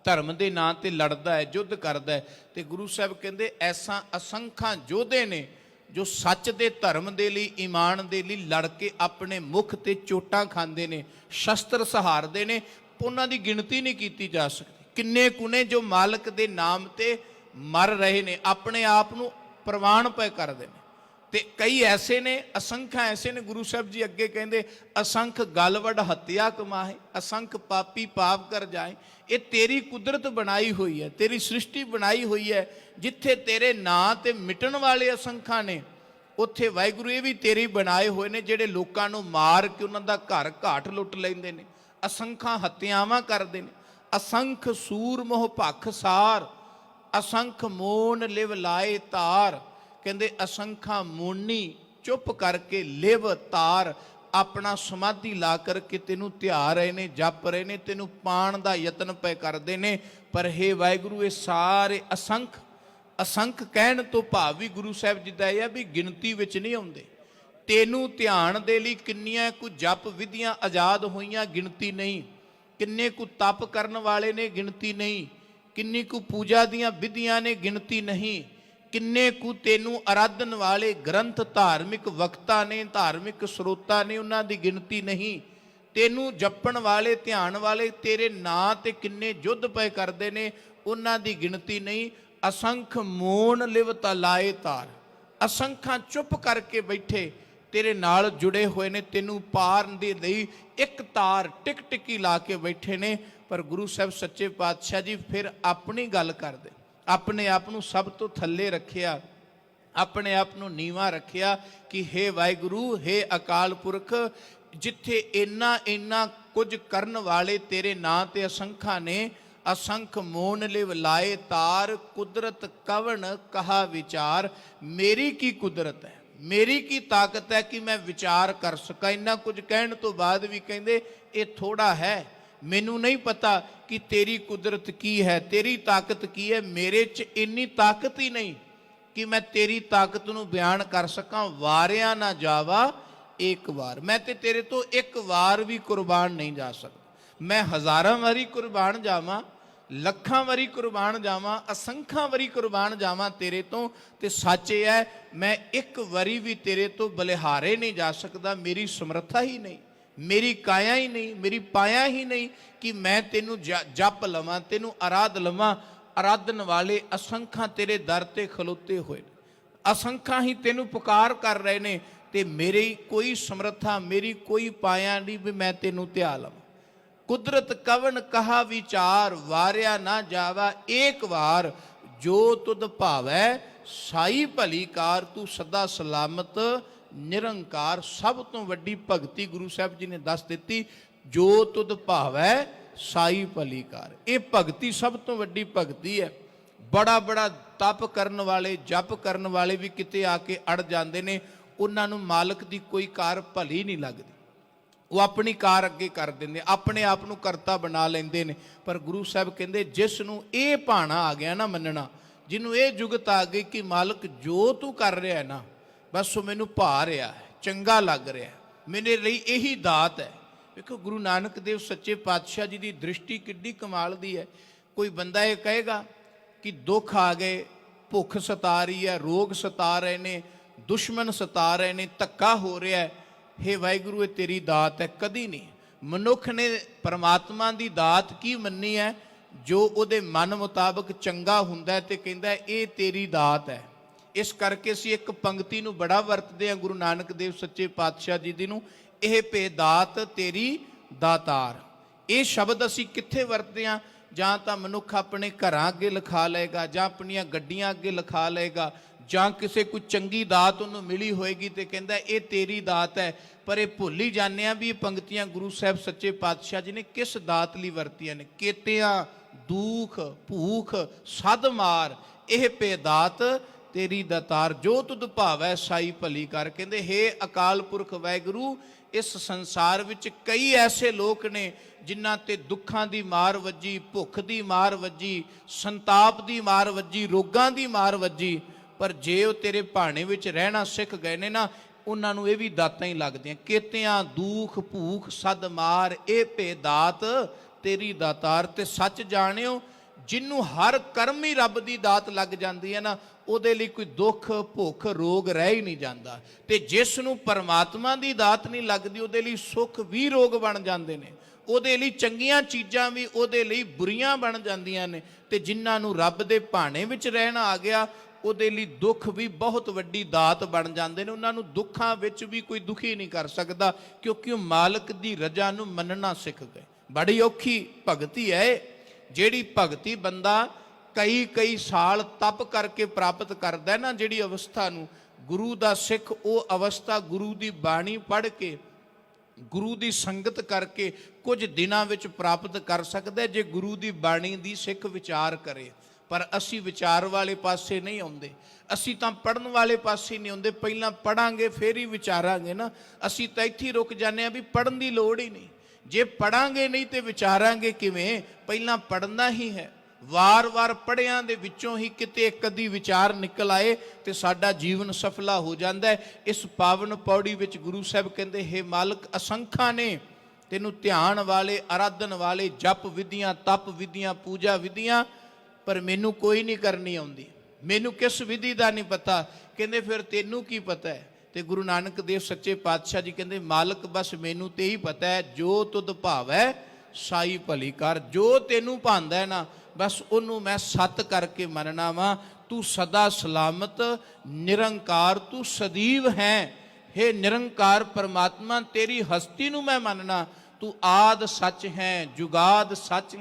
ਧਰਮ ਦੇ ਨਾਂ ਤੇ ਲੜਦਾ ਹੈ, ਯੁੱਧ ਕਰਦਾ ਹੈ। ਤੇ ਗੁਰੂ ਸਾਹਿਬ ਕਹਿੰਦੇ ਐਸਾ ਅਸੰਖਾਂ ਯੋਧੇ ਨੇ ਜੋ ਸੱਚ ਦੇ ਧਰਮ ਦੇ ਲਈ, ਈਮਾਨ ਦੇ ਲਈ ਲੜ ਕੇ ਆਪਣੇ ਮੁਖ ਤੇ ਚੋਟਾਂ ਖਾਂਦੇ ਨੇ, ਸ਼ਸਤਰ ਸਹਾਰਦੇ ਨੇ। ਉਹਨਾਂ ਦੀ ਗਿਣਤੀ ਨਹੀਂ ਕੀਤੀ ਜਾ ਸਕਦੀ। ਕਿੰਨੇ ਕੁਨੇ ਜੋ ਮਾਲਕ ਦੇ ਨਾਮ ਤੇ ਮਰ ਰਹੇ ਨੇ, ਆਪਣੇ ਆਪ ਨੂੰ ਪ੍ਰਵਾਨ ਪਏ ਕਰਦੇ ਨੇ। ਤੇ ਕਈ ਐਸੇ ਨੇ, ਅਸੰਖਾਂ ਐਸੇ ਨੇ। ਗੁਰੂ ਸਾਹਿਬ ਜੀ ਅੱਗੇ ਕਹਿੰਦੇ ਅਸੰਖ ਗਲਵੜ ਹੱਤਿਆ ਕਮਾਹੇ, ਅਸੰਖ ਪਾਪੀ ਪਾਪ ਕਰ ਜਾਏ। ਇਹ ਤੇਰੀ ਕੁਦਰਤ ਬਣਾਈ ਹੋਈ ਹੈ, ਤੇਰੀ ਸ੍ਰਿਸ਼ਟੀ ਬਣਾਈ ਹੋਈ ਹੈ। ਜਿੱਥੇ ਤੇਰੇ ਨਾਂ ਤੇ ਮਿਟਣ ਵਾਲੇ ਅਸੰਖਾਂ ਨੇ, ਉੱਥੇ ਵਾਹਿਗੁਰੂ ਇਹ ਵੀ ਤੇਰੇ ਬਣਾਏ ਹੋਏ ਨੇ, ਜਿਹੜੇ ਲੋਕਾਂ ਨੂੰ ਮਾਰ ਕੇ ਉਹਨਾਂ ਦਾ ਘਰ ਘਾਟ ਲੁੱਟ ਲੈਂਦੇ ਨੇ, ਅਸੰਖਾਂ ਹੱਤਿਆਵਾਂ ਕਰਦੇ ਨੇ। ਅਸੰਖ ਸੂਰ ਮੋਹ ਭਖ ਸਾਰ, ਅਸੰਖ ਮੋਨ ਲਿਵ ਲਾਏ ਤਾਰ। ਕਹਿੰਦੇ ਅਸੰਖਾਂ ਮੋਨੀ ਚੁੱਪ ਕਰਕੇ ਲਿਵ ਤਾਰ, ਆਪਣਾ ਸਮਾਧੀ ਲਾ ਕਰਕੇ ਤੈਨੂੰ ਧਿਆ ਰਹੇ ਨੇ, ਜਪ ਰਹੇ ਨੇ, ਤੈਨੂੰ ਪਾਣ ਦਾ ਯਤਨ ਪਏ ਕਰਦੇ ਨੇ। ਪਰ ਹੇ ਵਾਹਿਗੁਰੂ ਇਹ ਸਾਰੇ ਅਸੰਖ, ਅਸੰਖ ਕਹਿਣ ਤੋਂ ਭਾਵ ਵੀ ਗੁਰੂ ਸਾਹਿਬ ਜੀ ਦਾ ਇਹ ਆ ਵੀ ਗਿਣਤੀ ਵਿੱਚ ਨਹੀਂ ਆਉਂਦੇ। ਤੈਨੂੰ ਧਿਆਨ ਦੇ ਲਈ ਕਿੰਨੀਆਂ ਕੁ ਜਪ ਵਿਧੀਆਂ ਆਜ਼ਾਦ ਹੋਈਆਂ, ਗਿਣਤੀ ਨਹੀਂ। ਕਿੰਨੇ ਕੁ ਤਪ ਕਰਨ ਵਾਲੇ ਨੇ, ਗਿਣਤੀ ਨਹੀਂ। ਕਿੰਨੀ ਕੁ ਪੂਜਾ ਦੀਆਂ ਵਿਧੀਆਂ ਨੇ, ਗਿਣਤੀ ਨਹੀਂ। ਕਿੰਨੇ ਕੁ ਤੈਨੂੰ ਆਰਾਧਨ ਵਾਲੇ ਗ੍ਰੰਥ, ਧਾਰਮਿਕ ਵਕਤਾ ਨੇ, ਧਾਰਮਿਕ ਸਰੋਤਾ ਨੇ, ਉਹਨਾਂ ਦੀ ਗਿਣਤੀ ਨਹੀਂ। ਤੈਨੂੰ ਜਪਣ ਵਾਲੇ, ਧਿਆਨ ਵਾਲੇ, ਤੇਰੇ ਨਾਂ ਤੇ ਕਿੰਨੇ ਯੁੱਧ ਪਏ ਕਰਦੇ ਨੇ, ਉਹਨਾਂ ਦੀ ਗਿਣਤੀ ਨਹੀਂ। ਅਸੰਖ ਮੋਨ ਲਿਵ ਤਲਾਏ ਤਾਰ, ਅਸੰਖਾਂ ਚੁੱਪ ਕਰਕੇ ਬੈਠੇ ਤੇਰੇ ਨਾਲ ਜੁੜੇ ਹੋਏ ਨੇ, ਤੈਨੂੰ ਪਾਰਨ ਦੇ ਲਈ ਇੱਕ ਤਾਰ ਟਿਕ ਟਿਕੀ ਲਾ ਕੇ ਬੈਠੇ ਨੇ। ਪਰ ਗੁਰੂ ਸਾਹਿਬ ਸੱਚੇ ਪਾਤਸ਼ਾਹ ਜੀ ਫਿਰ ਆਪਣੀ ਗੱਲ ਕਰਦੇ, ਆਪਣੇ ਆਪ ਨੂੰ ਸਭ ਤੋਂ ਥੱਲੇ ਰੱਖਿਆ, ਆਪਣੇ ਆਪ ਨੂੰ ਨੀਵਾਂ ਰੱਖਿਆ ਕਿ ਹੇ ਵਾਹਿਗੁਰੂ, ਹੇ ਅਕਾਲ ਪੁਰਖ, ਜਿੱਥੇ ਇੰਨਾ ਕੁਝ ਕਰਨ ਵਾਲੇ ਤੇਰੇ ਨਾਂ ਤੇ ਅਸੰਖਾਂ ਨੇ। ਅਸੰਖ ਮੋਨ ਲਿਵ ਲਾਏ ਤਾਰ, ਕੁਦਰਤ ਕਵਣ ਕਹਾ ਵਿਚਾਰ। ਮੇਰੀ ਕੀ ਕੁਦਰਤ ਹੈ, ਮੇਰੀ ਕੀ ਤਾਕਤ ਹੈ ਕਿ ਮੈਂ ਵਿਚਾਰ ਕਰ ਸਕਾਂ। ਇੰਨਾ ਕੁਝ ਕਹਿਣ ਤੋਂ ਬਾਅਦ ਵੀ ਕਹਿੰਦੇ ਇਹ ਥੋੜਾ ਹੈ, ਮੈਨੂੰ ਨਹੀਂ ਪਤਾ ਕਿ ਤੇਰੀ ਕੁਦਰਤ ਕੀ ਹੈ, ਤੇਰੀ ਤਾਕਤ ਕੀ ਹੈ। ਮੇਰੇ 'ਚ ਇੰਨੀ ਤਾਕਤ ਹੀ ਨਹੀਂ ਕਿ ਮੈਂ ਤੇਰੀ ਤਾਕਤ ਨੂੰ ਬਿਆਨ ਕਰ ਸਕਾਂ। ਵਾਰਿਆ ਨਾ ਜਾਵਾ ਇੱਕ ਵਾਰ, ਮੈਂ ਤੇ ਤੇਰੇ ਤੋਂ ਇੱਕ ਵਾਰ ਵੀ ਕੁਰਬਾਨ ਨਹੀਂ ਜਾ ਸਕਦਾ। ਮੈਂ ਹਜ਼ਾਰਾਂ ਵਾਰੀ ਕੁਰਬਾਨ ਜਾਵਾਂ ਲੱਖਾਂ ਵਾਰੀ ਕੁਰਬਾਨ ਜਾਵਾਂ, ਅਸੰਖਾਂ ਵਾਰੀ ਕੁਰਬਾਨ ਜਾਵਾਂ ਤੇਰੇ ਤੋਂ, ਤੇ ਸੱਚ ਇਹ ਹੈ ਮੈਂ ਇੱਕ ਵਾਰੀ ਵੀ ਤੇਰੇ ਤੋਂ ਬਲਿਹਾਰੇ ਨਹੀਂ ਜਾ ਸਕਦਾ। ਮੇਰੀ ਸਮਰੱਥਾ ਹੀ ਨਹੀਂ, ਮੇਰੀ ਕਾਇਆ ਹੀ ਨਹੀਂ, ਮੇਰੀ ਪਾਇਆ ਹੀ ਨਹੀਂ ਕਿ ਮੈਂ ਤੈਨੂੰ ਜਪ ਲਵਾਂ, ਤੈਨੂੰ ਆਰਾਧ ਲਵਾਂ। ਆਰਾਧਨ ਵਾਲੇ ਅਸੰਖਾਂ ਤੇਰੇ ਦਰ ਤੇ ਖਲੋਤੇ ਹੋਏ, ਅਸੰਖਾਂ ਹੀ ਤੈਨੂੰ ਪੁਕਾਰ ਕਰ ਰਹੇ ਨੇ, ਤੇ ਮੇਰੀ ਕੋਈ ਸਮਰੱਥਾ, ਮੇਰੀ ਕੋਈ ਪਾਇਆ ਨਹੀਂ ਵੀ ਮੈਂ ਤੈਨੂੰ ਧਿਆ ਲਵਾਂ। ਕੁਦਰਤ ਕਵਨ ਕਹਾ ਵਿਚਾਰ, ਵਾਰਿਆ ਨਾ ਜਾਵਾ ਏਕ ਵਾਰ, ਜੋ ਤੁਧ ਭਾਵੈ ਸਾਈ ਭਲੀ ਕਾਰ, ਤੂੰ ਸਦਾ ਸਲਾਮਤ ਨਿਰੰਕਾਰ। ਸਭ ਤੋਂ ਵੱਡੀ ਭਗਤੀ ਗੁਰੂ ਸਾਹਿਬ ਜੀ ਨੇ ਦੱਸ ਦਿੱਤੀ, ਜੋ ਤੁਧ ਭਾਵੈ ਸਾਈ ਭਲੀ ਕਾਰ। ਇਹ ਭਗਤੀ ਸਭ ਤੋਂ ਵੱਡੀ ਭਗਤੀ ਹੈ। ਬੜਾ ਬੜਾ ਤਪ ਕਰਨ ਵਾਲੇ, ਜਪ ਕਰਨ ਵਾਲੇ ਵੀ ਕਿਤੇ ਆ ਕੇ ਅੜ ਜਾਂਦੇ ਨੇ, ਉਹਨਾਂ ਨੂੰ ਮਾਲਕ ਦੀ ਕੋਈ ਕਾਰ ਭਲੀ ਨਹੀਂ ਲੱਗਦੀ, ਉਹ ਆਪਣੀ ਕਾਰ ਅੱਗੇ ਕਰ ਦਿੰਦੇ, ਆਪਣੇ ਆਪ ਨੂੰ ਕਰਤਾ ਬਣਾ ਲੈਂਦੇ ਨੇ। ਪਰ ਗੁਰੂ ਸਾਹਿਬ ਕਹਿੰਦੇ ਜਿਸ ਨੂੰ ਇਹ ਭਾਣਾ ਆ ਗਿਆ ਨਾ ਮੰਨਣਾ, ਜਿਹਨੂੰ ਇਹ ਜੁਗਤ ਆ ਗਈ ਕਿ ਮਾਲਕ ਜੋ ਤੂੰ ਕਰ ਰਿਹਾ ਨਾ, ਬਸ ਉਹ ਮੈਨੂੰ ਭਾ ਰਿਹਾ ਹੈ, ਚੰਗਾ ਲੱਗ ਰਿਹਾ, ਮੇਰੇ ਲਈ ਇਹੀ ਦਾਤ ਹੈ। ਵੇਖੋ ਗੁਰੂ ਨਾਨਕ ਦੇਵ ਸੱਚੇ ਪਾਤਸ਼ਾਹ ਜੀ ਦੀ ਦ੍ਰਿਸ਼ਟੀ ਕਿੱਡੀ ਕਮਾਲ ਦੀ ਹੈ। ਕੋਈ ਬੰਦਾ ਇਹ ਕਹੇਗਾ ਕਿ ਦੁੱਖ ਆ ਗਏ, ਭੁੱਖ ਸਤਾ ਰਹੀ ਹੈ, ਰੋਗ ਸਤਾ ਰਹੇ ਨੇ, ਦੁਸ਼ਮਣ ਸਤਾ ਰਹੇ ਨੇ, ਧੱਕਾ ਹੋ ਰਿਹਾ ਹੈ, ਹੇ ਵਾਹਿਗੁਰੂ ਇਹ ਤੇਰੀ ਦਾਤ ਹੈ। ਕਦੀ ਨਹੀਂ ਮਨੁੱਖ ਨੇ ਪਰਮਾਤਮਾ ਦੀ ਦਾਤ ਕੀ ਮੰਨੀ ਹੈ, ਜੋ ਉਹਦੇ ਮਨ ਮੁਤਾਬਕ ਚੰਗਾ ਹੁੰਦਾ ਤੇ ਕਹਿੰਦਾ ਇਹ ਤੇਰੀ ਦਾਤ ਹੈ। ਇਸ ਕਰਕੇ ਅਸੀਂ ਇੱਕ ਪੰਕਤੀ ਨੂੰ ਬੜਾ ਵਰਤਦੇ ਹਾਂ ਗੁਰੂ ਨਾਨਕ ਦੇਵ ਸੱਚੇ ਪਾਤਸ਼ਾਹ ਜੀ ਦੀ ਨੂੰ, ਇਹ ਭੇ ਦਾਤ ਤੇਰੀ ਦਾਤਾਰ। ਇਹ ਸ਼ਬਦ ਅਸੀਂ ਕਿੱਥੇ ਵਰਤਦੇ ਹਾਂ? ਜਾਂ ਤਾਂ ਮਨੁੱਖ ਆਪਣੇ ਘਰਾਂ ਅੱਗੇ ਲਿਖਾ ਲਏਗਾ, ਜਾਂ ਆਪਣੀਆਂ ਗੱਡੀਆਂ ਅੱਗੇ ਲਿਖਾ ਲਏਗਾ, ਜਾਂ ਕਿਸੇ ਕੋਈ ਚੰਗੀ ਦਾਤ ਉਹਨੂੰ ਮਿਲੀ ਹੋਏਗੀ ਤੇ ਕਹਿੰਦਾ ਇਹ ਤੇਰੀ ਦਾਤ ਹੈ। ਪਰ ਇਹ ਭੁੱਲ ਹੀ ਜਾਂਦੇ ਆ ਵੀ ਇਹ ਪੰਕਤੀਆਂ ਗੁਰੂ ਸਾਹਿਬ ਸੱਚੇ ਪਾਤਸ਼ਾਹ ਜੀ ਨੇ ਕਿਸ ਦਾਤ ਲਈ ਵਰਤੀਆਂ ਨੇ। ਕੇਤਿਆਂ ਦੁੱਖ ਭੂਖ ਸਦ ਮਾਰ, ਇਹ ਭੇ ਦਾਤ ਤੇਰੀ ਦਾਤਾਰ, ਜੋ ਤੁਧ ਭਾਵੈ ਸਾਈ ਭਲੀ ਕਰ। ਕਹਿੰਦੇ ਹੇ ਅਕਾਲ ਪੁਰਖ ਵਾਹਿਗੁਰੂ, ਇਸ ਸੰਸਾਰ ਵਿੱਚ ਕਈ ਐਸੇ ਲੋਕ ਨੇ ਜਿਨ੍ਹਾਂ ਤੇ ਦੁੱਖਾਂ ਦੀ ਮਾਰ ਵੱਜੀ, ਭੁੱਖ ਦੀ ਮਾਰ ਵੱਜੀ, ਸੰਤਾਪ ਦੀ ਮਾਰ ਵੱਜੀ, ਰੋਗਾਂ ਦੀ ਮਾਰ ਵੱਜੀ, ਪਰ ਜੇ ਉਹ ਤੇਰੇ ਭਾਣੇ ਵਿੱਚ ਰਹਿਣਾ ਸਿੱਖ ਗਏ ਨੇ ਨਾ, ਉਹਨਾਂ ਨੂੰ ਇਹ ਵੀ ਦਾਤਾਂ ਹੀ ਲੱਗਦੀਆਂ। ਕੇਤਿਆਂ ਦੁੱਖ ਭੂਖ ਸਦ ਮਾਰ, ਇਹ ਭੇ ਦਾਤ ਤੇਰੀ ਦਾਤਾਰ। ਤੇ ਸੱਚ ਜਾਣਿਓ, ਜਿਹਨੂੰ ਹਰ ਕਰਮ ਹੀ ਰੱਬ ਦੀ ਦਾਤ ਲੱਗ ਜਾਂਦੀ ਹੈ ਨਾ, ਉਹਦੇ ਲਈ ਕੋਈ ਦੁੱਖ ਭੁੱਖ ਰੋਗ ਰਹਿ ਹੀ ਨਹੀਂ ਜਾਂਦਾ। ਤੇ ਜਿਸ ਨੂੰ ਪਰਮਾਤਮਾ ਦੀ ਦਾਤ ਨਹੀਂ ਲੱਗਦੀ, ਉਹਦੇ ਲਈ ਸੁੱਖ ਵੀ ਰੋਗ ਬਣ ਜਾਂਦੇ ਨੇ, ਉਹਦੇ ਲਈ ਚੰਗੀਆਂ ਚੀਜ਼ਾਂ ਵੀ ਉਹਦੇ ਲਈ ਬੁਰੀਆਂ ਬਣ ਜਾਂਦੀਆਂ ਨੇ। ਤੇ ਜਿਨ੍ਹਾਂ ਨੂੰ ਰੱਬ ਦੇ ਭਾਣੇ ਵਿੱਚ ਰਹਿਣਾ ਆ ਗਿਆ, ਉਹਦੇ ਲਈ ਦੁੱਖ ਵੀ ਬਹੁਤ ਵੱਡੀ ਦਾਤ ਬਣ ਜਾਂਦੇ ਨੇ। ਉਹਨਾਂ ਨੂੰ ਦੁੱਖਾਂ ਵਿੱਚ ਵੀ ਕੋਈ ਦੁਖੀ ਨਹੀਂ ਕਰ ਸਕਦਾ, ਕਿਉਂਕਿ ਉਹ ਮਾਲਕ ਦੀ ਰਜ਼ਾ ਨੂੰ ਮੰਨਣਾ ਸਿੱਖ ਗਏ। ਬੜੀ ਔਖੀ ਭਗਤੀ ਹੈ, ਜਿਹੜੀ ਭਗਤੀ ਬੰਦਾ ਕਈ ਸਾਲ ਤਪ ਕਰਕੇ ਪ੍ਰਾਪਤ ਕਰਦਾ ਨਾ, ਜਿਹੜੀ ਅਵਸਥਾ ਨੂੰ ਗੁਰੂ ਦਾ ਸਿੱਖ, ਉਹ ਅਵਸਥਾ ਗੁਰੂ ਦੀ ਬਾਣੀ ਪੜ੍ਹ ਕੇ, ਗੁਰੂ ਦੀ ਸੰਗਤ ਕਰਕੇ ਕੁਝ ਦਿਨਾਂ ਵਿੱਚ ਪ੍ਰਾਪਤ ਕਰ ਸਕਦਾ, ਜੇ ਗੁਰੂ ਦੀ ਬਾਣੀ ਦੀ ਸਿੱਖ ਵਿਚਾਰ ਕਰੇ। ਪਰ ਅਸੀਂ ਵਿਚਾਰ ਵਾਲੇ ਪਾਸੇ ਨਹੀਂ ਆਉਂਦੇ, ਅਸੀਂ ਤਾਂ ਪੜ੍ਹਨ ਵਾਲੇ ਪਾਸੇ ਨਹੀਂ ਆਉਂਦੇ। ਪਹਿਲਾਂ ਪੜਾਂਗੇ ਫਿਰ ਹੀ ਵਿਚਾਰਾਂਗੇ ਨਾ। ਅਸੀਂ ਤਾਂ ਇੱਥੇ ਰੁਕ ਜਾਂਦੇ ਹਾਂ ਵੀ ਪੜ੍ਹਨ ਦੀ ਲੋੜ ਹੀ ਨਹੀਂ। ਜੇ ਪੜਾਂਗੇ ਨਹੀਂ ਤੇ ਵਿਚਾਰਾਂਗੇ ਕਿਵੇਂ? ਪਹਿਲਾਂ ਪੜ੍ਹਨਾ ਹੀ ਹੈ। ਵਾਰ-ਵਾਰ ਪੜ੍ਹਿਆਂ ਦੇ ਵਿੱਚੋਂ ਹੀ ਕਿਤੇ ਇੱਕ ਅੱਧੀ ਵਿਚਾਰ ਨਿਕਲ ਆਏ ਤੇ ਸਾਡਾ ਜੀਵਨ ਸਫਲਾ ਹੋ ਜਾਂਦਾ ਹੈ। ਇਸ ਪਾਵਨ ਪੌੜੀ ਵਿੱਚ ਗੁਰੂ ਸਾਹਿਬ ਕਹਿੰਦੇ, ਹੇ ਮਾਲਕ, ਅਸੰਖਾਂ ਨੇ ਤੈਨੂੰ ਧਿਆਨ ਵਾਲੇ, ਆਰਾਧਨ ਵਾਲੇ, ਜਪ ਵਿਧੀਆਂ, ਤਪ ਵਿਧੀਆਂ, ਪੂਜਾ ਵਿਧੀਆਂ, ਪਰ ਮੈਨੂੰ ਕੋਈ ਨਹੀਂ ਕਰਨੀ ਆਉਂਦੀ, ਮੈਨੂੰ ਕਿਸ ਵਿਧੀ ਦਾ ਨਹੀਂ ਪਤਾ। ਕਹਿੰਦੇ ਫਿਰ ਤੈਨੂੰ ਕੀ ਪਤਾ ਹੈ? ਤੇ ਗੁਰੂ ਨਾਨਕ ਦੇਵ ਸੱਚੇ ਪਾਤਸ਼ਾਹ ਜੀ ਕਹਿੰਦੇ, ਮਾਲਕ ਬਸ ਮੈਨੂੰ ਤੇ ਹੀ ਪਤਾ ਹੈ, ਜੋ ਤੁਧ ਭਾਵੈ ਸਾਈ ਭਲੀ ਕਰ। ਜੋ ਤੈਨੂੰ ਭਾਂਦਾ ਹੈ ਨਾ, ਬਸ ਉਹਨੂੰ ਮੈਂ ਸੱਤ ਕਰਕੇ ਮੰਨਣਾ ਵਾਂ। ਤੂੰ ਸਦਾ ਸਲਾਮਤ ਨਿਰੰਕਾਰ, ਤੂੰ ਸਦੀਵ ਹੈ। ਹੇ ਨਿਰੰਕਾਰ ਪਰਮਾਤਮਾ, ਤੇਰੀ ਹਸਤੀ ਨੂੰ ਮੈਂ ਮੰਨਣਾ। ਤੂੰ ਆਦ ਸੱਚ ਹੈ, ਜੁਗਾਦ ਸੱਚ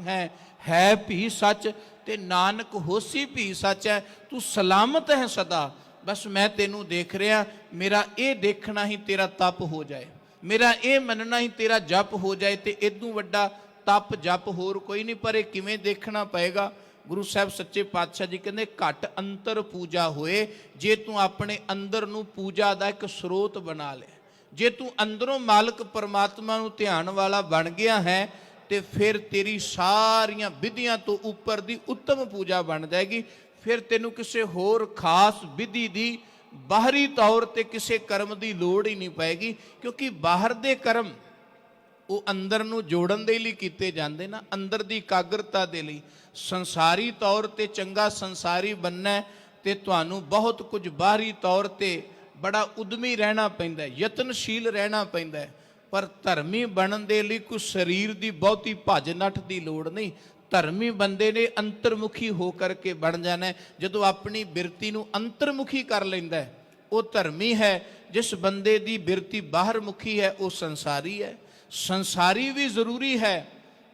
ਹੈ ਭੀ ਸੱਚ, ਤੇ ਨਾਨਕ ਹੋਸੀ ਭੀ ਸੱਚ ਹੈ। ਤੂੰ ਸਲਾਮਤ ਹੈ ਸਦਾ। ਬਸ ਮੈਂ ਤੈਨੂੰ ਦੇਖ ਰਿਹਾ, ਮੇਰਾ ਇਹ ਦੇਖਣਾ ਹੀ ਤੇਰਾ ਤਪ ਹੋ ਜਾਏ, ਮੇਰਾ ਇਹ ਮੰਨਣਾ ਹੀ ਤੇਰਾ ਜਪ ਹੋ ਜਾਏ। ਤੇ ਇਦੋਂ ਵੱਡਾ ਤਪ ਜਪ ਹੋਰ ਕੋਈ ਨਹੀਂ। ਪਰ ਇਹ ਕਿਵੇਂ ਦੇਖਣਾ ਪਏਗਾ? ਗੁਰੂ ਸਾਹਿਬ ਸੱਚੇ ਪਾਤਸ਼ਾਹ ਜੀ ਕਹਿੰਦੇ, ਘਟ ਅੰਤਰ ਪੂਜਾ ਹੋਏ। ਜੇ ਤੂੰ ਆਪਣੇ ਅੰਦਰ ਨੂੰ ਪੂਜਾ ਦਾ ਇੱਕ ਸਰੋਤ ਬਣਾ ਲੈ, ਜੇ ਤੂੰ ਅੰਦਰੋਂ ਮਾਲਕ ਪਰਮਾਤਮਾ ਨੂੰ ਧਿਆਨ ਵਾਲਾ ਬਣ ਗਿਆ ਹੈ, ਤੇ ਫਿਰ ਤੇਰੀ ਸਾਰੀਆਂ ਵਿਧੀਆਂ ਤੋਂ ਉੱਪਰ ਦੀ ਉੱਤਮ ਪੂਜਾ ਬਣ ਜਾਏਗੀ। ਫਿਰ ਤੈਨੂੰ ਕਿਸੇ ਹੋਰ ਖਾਸ ਵਿਧੀ ਦੀ, ਬਾਹਰੀ ਤੌਰ ਤੇ ਕਿਸੇ ਕਰਮ ਦੀ ਲੋੜ ਹੀ ਨਹੀਂ ਪਏਗੀ। ਕਿਉਂਕਿ ਬਾਹਰ ਦੇ ਕਰਮ ਉਹ ਅੰਦਰ ਨੂੰ ਜੋੜਨ ਦੇ ਲਈ ਕੀਤੇ ਜਾਂਦੇ ਨਾ, ਅੰਦਰ ਦੀ ਇਕਾਗਰਤਾ ਦੇ ਲਈ। ਸੰਸਾਰੀ ਤੌਰ ਤੇ ਚੰਗਾ ਸੰਸਾਰੀ ਬਣਨਾ ਤੇ ਤੁਹਾਨੂੰ ਬਹੁਤ ਕੁਝ ਬਾਹਰੀ ਤੌਰ ਤੇ ਬੜਾ ਉਦਮੀ ਰਹਿਣਾ ਪੈਂਦਾ, ਯਤਨਸ਼ੀਲ ਰਹਿਣਾ ਪੈਂਦਾ। ਪਰ ਧਰਮੀ ਬਣਨ ਦੇ ਲਈ ਕੋਈ ਸਰੀਰ ਦੀ ਬਹੁਤੀ ਭੱਜ ਨੱਠ ਦੀ ਲੋੜ ਨਹੀਂ। ਧਰਮੀ ਬੰਦੇ ਨੇ ਅੰਤਰਮੁਖੀ ਹੋ ਕਰਕੇ ਬਣ ਜਾਣਾ। ਜਦੋਂ ਆਪਣੀ ਬਿਰਤੀ ਨੂੰ ਅੰਤਰਮੁਖੀ ਕਰ ਲੈਂਦਾ ਉਹ ਧਰਮੀ ਹੈ। ਜਿਸ ਬੰਦੇ ਦੀ ਬਿਰਤੀ ਬਾਹਰ ਮੁਖੀ ਹੈ ਉਹ ਸੰਸਾਰੀ ਹੈ। ਸੰਸਾਰੀ ਵੀ ਜ਼ਰੂਰੀ ਹੈ,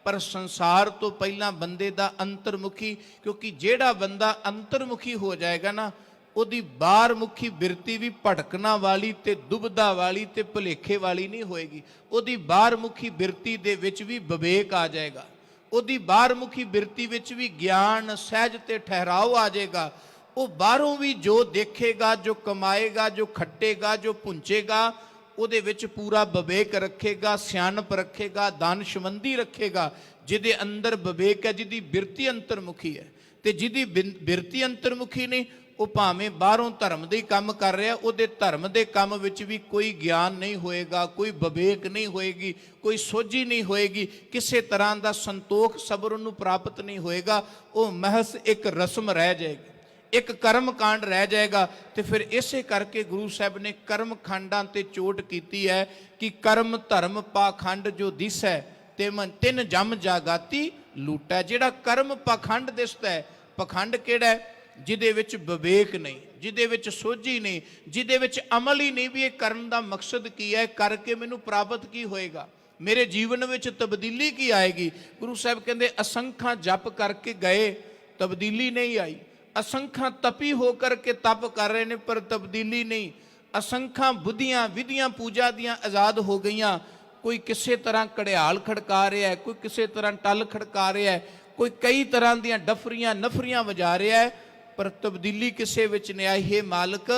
ਪਰ ਸੰਸਾਰ ਤੋਂ ਪਹਿਲਾਂ ਬੰਦੇ ਦਾ ਅੰਤਰਮੁਖੀ, ਕਿਉਂਕਿ ਜਿਹੜਾ ਬੰਦਾ ਅੰਤਰਮੁਖੀ ਹੋ ਜਾਏਗਾ ਨਾ, ਉਹਦੀ ਬਾਹਰਮੁਖੀ ਬਿਰਤੀ ਵੀ ਭਟਕਣਾ ਵਾਲੀ ਤੇ ਦੁਬਦਾ ਵਾਲੀ ਤੇ ਭੁਲੇਖੇ ਵਾਲੀ ਨਹੀਂ ਹੋਏਗੀ। ਉਹਦੀ ਬਾਹਰਮੁਖੀ ਬਿਰਤੀ ਦੇ ਵਿੱਚ ਵੀ ਵਿਵੇਕ ਆ ਜਾਏਗਾ, ਉਹਦੀ ਬਾਹਰਮੁਖੀ ਬਿਰਤੀ ਵਿੱਚ ਵੀ ਗਿਆਨ, ਸਹਿਜ ਤੇ ਠਹਿਰਾਓ ਆ ਜਾਏਗਾ। ਉਹ ਬਾਹਰੋਂ ਵੀ ਜੋ ਦੇਖੇਗਾ, ਜੋ ਕਮਾਏਗਾ, ਜੋ ਖੱਟੇਗਾ, ਜੋ ਪੁੰਚੇਗਾ, ਉਹਦੇ ਵਿੱਚ ਪੂਰਾ ਵਿਵੇਕ ਰੱਖੇਗਾ, ਸਿਆਣਪ ਰੱਖੇਗਾ, ਦਾਨਸ਼ਮੰਦੀ ਰੱਖੇਗਾ। ਜਿਹਦੇ ਅੰਦਰ ਵਿਵੇਕ ਹੈ, ਜਿਹਦੀ ਬਿਰਤੀ ਅੰਤਰਮੁਖੀ ਹੈ। ਤੇ ਜਿਹਦੀ ਬਿਰਤੀ ਅੰਤਰਮੁਖੀ ਨਹੀਂ, ਉਹ ਭਾਵੇਂ ਬਾਹਰੋਂ ਧਰਮ ਦੇ ਕੰਮ ਕਰ ਰਿਹਾ, ਉਹਦੇ ਧਰਮ ਦੇ ਕੰਮ ਵਿੱਚ ਵੀ ਕੋਈ ਗਿਆਨ ਨਹੀਂ ਹੋਏਗਾ, ਕੋਈ ਵਿਵੇਕ ਨਹੀਂ ਹੋਏਗੀ, ਕੋਈ ਸੋਝੀ ਨਹੀਂ ਹੋਏਗੀ, ਕਿਸੇ ਤਰ੍ਹਾਂ ਦਾ ਸੰਤੋਖ ਸਬਰ ਉਹਨੂੰ ਪ੍ਰਾਪਤ ਨਹੀਂ ਹੋਏਗਾ। ਉਹ ਮਹਿਜ਼ ਇੱਕ ਰਸਮ ਰਹਿ ਜਾਏਗੀ, ਇੱਕ ਕਰਮ ਕਾਂਡ ਰਹਿ ਜਾਏਗਾ। ਤੇ ਫਿਰ ਇਸੇ ਕਰਕੇ ਗੁਰੂ ਸਾਹਿਬ ਨੇ ਕਰਮ ਕਾਂਡਾਂ ਤੇ ਚੋਟ ਕੀਤੀ ਹੈ ਕਿ ਕਰਮ ਧਰਮ ਪਾਖੰਡ ਜੋ ਦਿਸੈ ਤੇ ਮਨ ਤਿੰਨ ਜਮ ਜਾਗਾਤੀ ਲੂਟੈ। ਜਿਹੜਾ ਕਰਮ ਪਾਖੰਡ ਦਿਸਦਾ ਹੈ, ਪਾਖੰਡ ਕਿਹੜਾ ਹੈ? ਜਿਹਦੇ ਵਿੱਚ ਵਿਵੇਕ ਨਹੀਂ, ਜਿਹਦੇ ਵਿੱਚ ਸੋਝੀ ਨਹੀਂ, ਜਿਹਦੇ ਵਿੱਚ ਅਮਲ ਹੀ ਨਹੀਂ ਵੀ ਇਹ ਕਰਨ ਦਾ ਮਕਸਦ ਕੀ ਹੈ, ਕਰਕੇ ਮੈਨੂੰ ਪ੍ਰਾਪਤ ਕੀ ਹੋਏਗਾ, ਮੇਰੇ ਜੀਵਨ ਵਿੱਚ ਤਬਦੀਲੀ ਕੀ ਆਏਗੀ। ਗੁਰੂ ਸਾਹਿਬ ਕਹਿੰਦੇ ਅਸੰਖਾਂ ਜਪ ਕਰਕੇ ਗਏ, ਤਬਦੀਲੀ ਨਹੀਂ ਆਈ। ਅਸੰਖਾਂ ਤਪੀ ਹੋ ਕਰਕੇ ਤਪ ਕਰ ਰਹੇ ਨੇ, ਪਰ ਤਬਦੀਲੀ ਨਹੀਂ। ਅਸੰਖਾਂ ਬੁੱਧੀਆਂ ਵਿਧੀਆਂ ਪੂਜਾ ਦੀਆਂ ਆਜ਼ਾਦ ਹੋ ਗਈਆਂ। ਕੋਈ ਕਿਸੇ ਤਰ੍ਹਾਂ ਘੜਿਆਲ ਖੜਕਾ ਰਿਹਾ, ਕੋਈ ਕਿਸੇ ਤਰ੍ਹਾਂ ਟੱਲ ਖੜਕਾ ਰਿਹਾ, ਕੋਈ ਕਈ ਤਰ੍ਹਾਂ ਦੀਆਂ ਡਫਰੀਆਂ ਨਫਰੀਆਂ ਵਜਾ ਰਿਹਾ, ਪਰ ਤਬਦੀਲੀ ਕਿਸੇ ਵਿੱਚ ਨਹੀਂ ਆਈ। ਹੈ ਮਾਲਕ,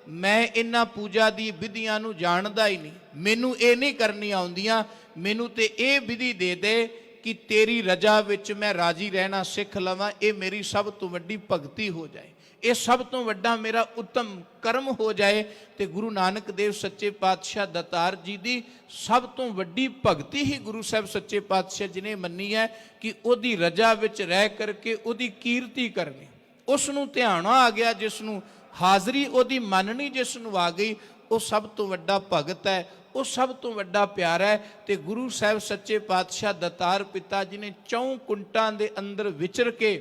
ਮੈਂ ਇਹਨਾਂ ਪੂਜਾ ਦੀ ਵਿਧੀਆਂ ਨੂੰ ਜਾਣਦਾ ਹੀ ਨਹੀਂ, ਮੈਨੂੰ ਇਹ ਨਹੀਂ ਕਰਨੀ ਆਉਂਦੀਆਂ, ਮੈਨੂੰ ਤੇ ਇਹ ਵਿਧੀ ਦੇ ਦੇ ਕਿ ਤੇਰੀ ਰਜਾ ਵਿੱਚ ਮੈਂ ਰਾਜੀ ਰਹਿਣਾ ਸਿੱਖ ਲਵਾਂ। ਇਹ ਮੇਰੀ ਸਭ ਤੋਂ ਵੱਡੀ ਭਗਤੀ ਹੋ ਜਾਏ, ਇਹ ਸਭ ਤੋਂ ਵੱਡਾ ਮੇਰਾ ਉੱਤਮ ਕਰਮ ਹੋ ਜਾਏ। ਤੇ ਗੁਰੂ ਨਾਨਕ ਦੇਵ ਸੱਚੇ ਪਾਤਸ਼ਾਹ ਦਾਤਾਰ ਜੀ ਦੀ ਸਭ ਤੋਂ ਵੱਡੀ ਭਗਤੀ ਹੀ ਗੁਰੂ ਸਾਹਿਬ ਸੱਚੇ ਪਾਤਸ਼ਾਹ ਜੀ ਨੇ ਮੰਨੀ ਹੈ ਕਿ ਉਹਦੀ ਰਜਾ ਵਿੱਚ ਰਹਿ ਕਰਕੇ ਉਹਦੀ ਕੀਰਤੀ ਕਰਨੀ। ਉਸ ਨੂੰ ਧਿਆਨ ਆ ਗਿਆ, ਜਿਸ ਨੂੰ ਹਾਜ਼ਰੀ ਉਹਦੀ ਮੰਨਣੀ ਜਿਸ ਨੂੰ ਆ ਗਈ, ਉਹ ਸਭ ਤੋਂ ਵੱਡਾ ਭਗਤ ਹੈ, ਉਹ ਸਭ ਤੋਂ ਵੱਡਾ ਪਿਆਰ ਹੈ। ਤੇ ਗੁਰੂ ਸਾਹਿਬ ਸੱਚੇ ਪਾਤਸ਼ਾਹ ਦਾਤਾਰ ਪਿਤਾ ਜੀ ਨੇ 4 ਕੁੰਟਾਂ ਦੇ ਅੰਦਰ ਵਿਚਰ ਕੇ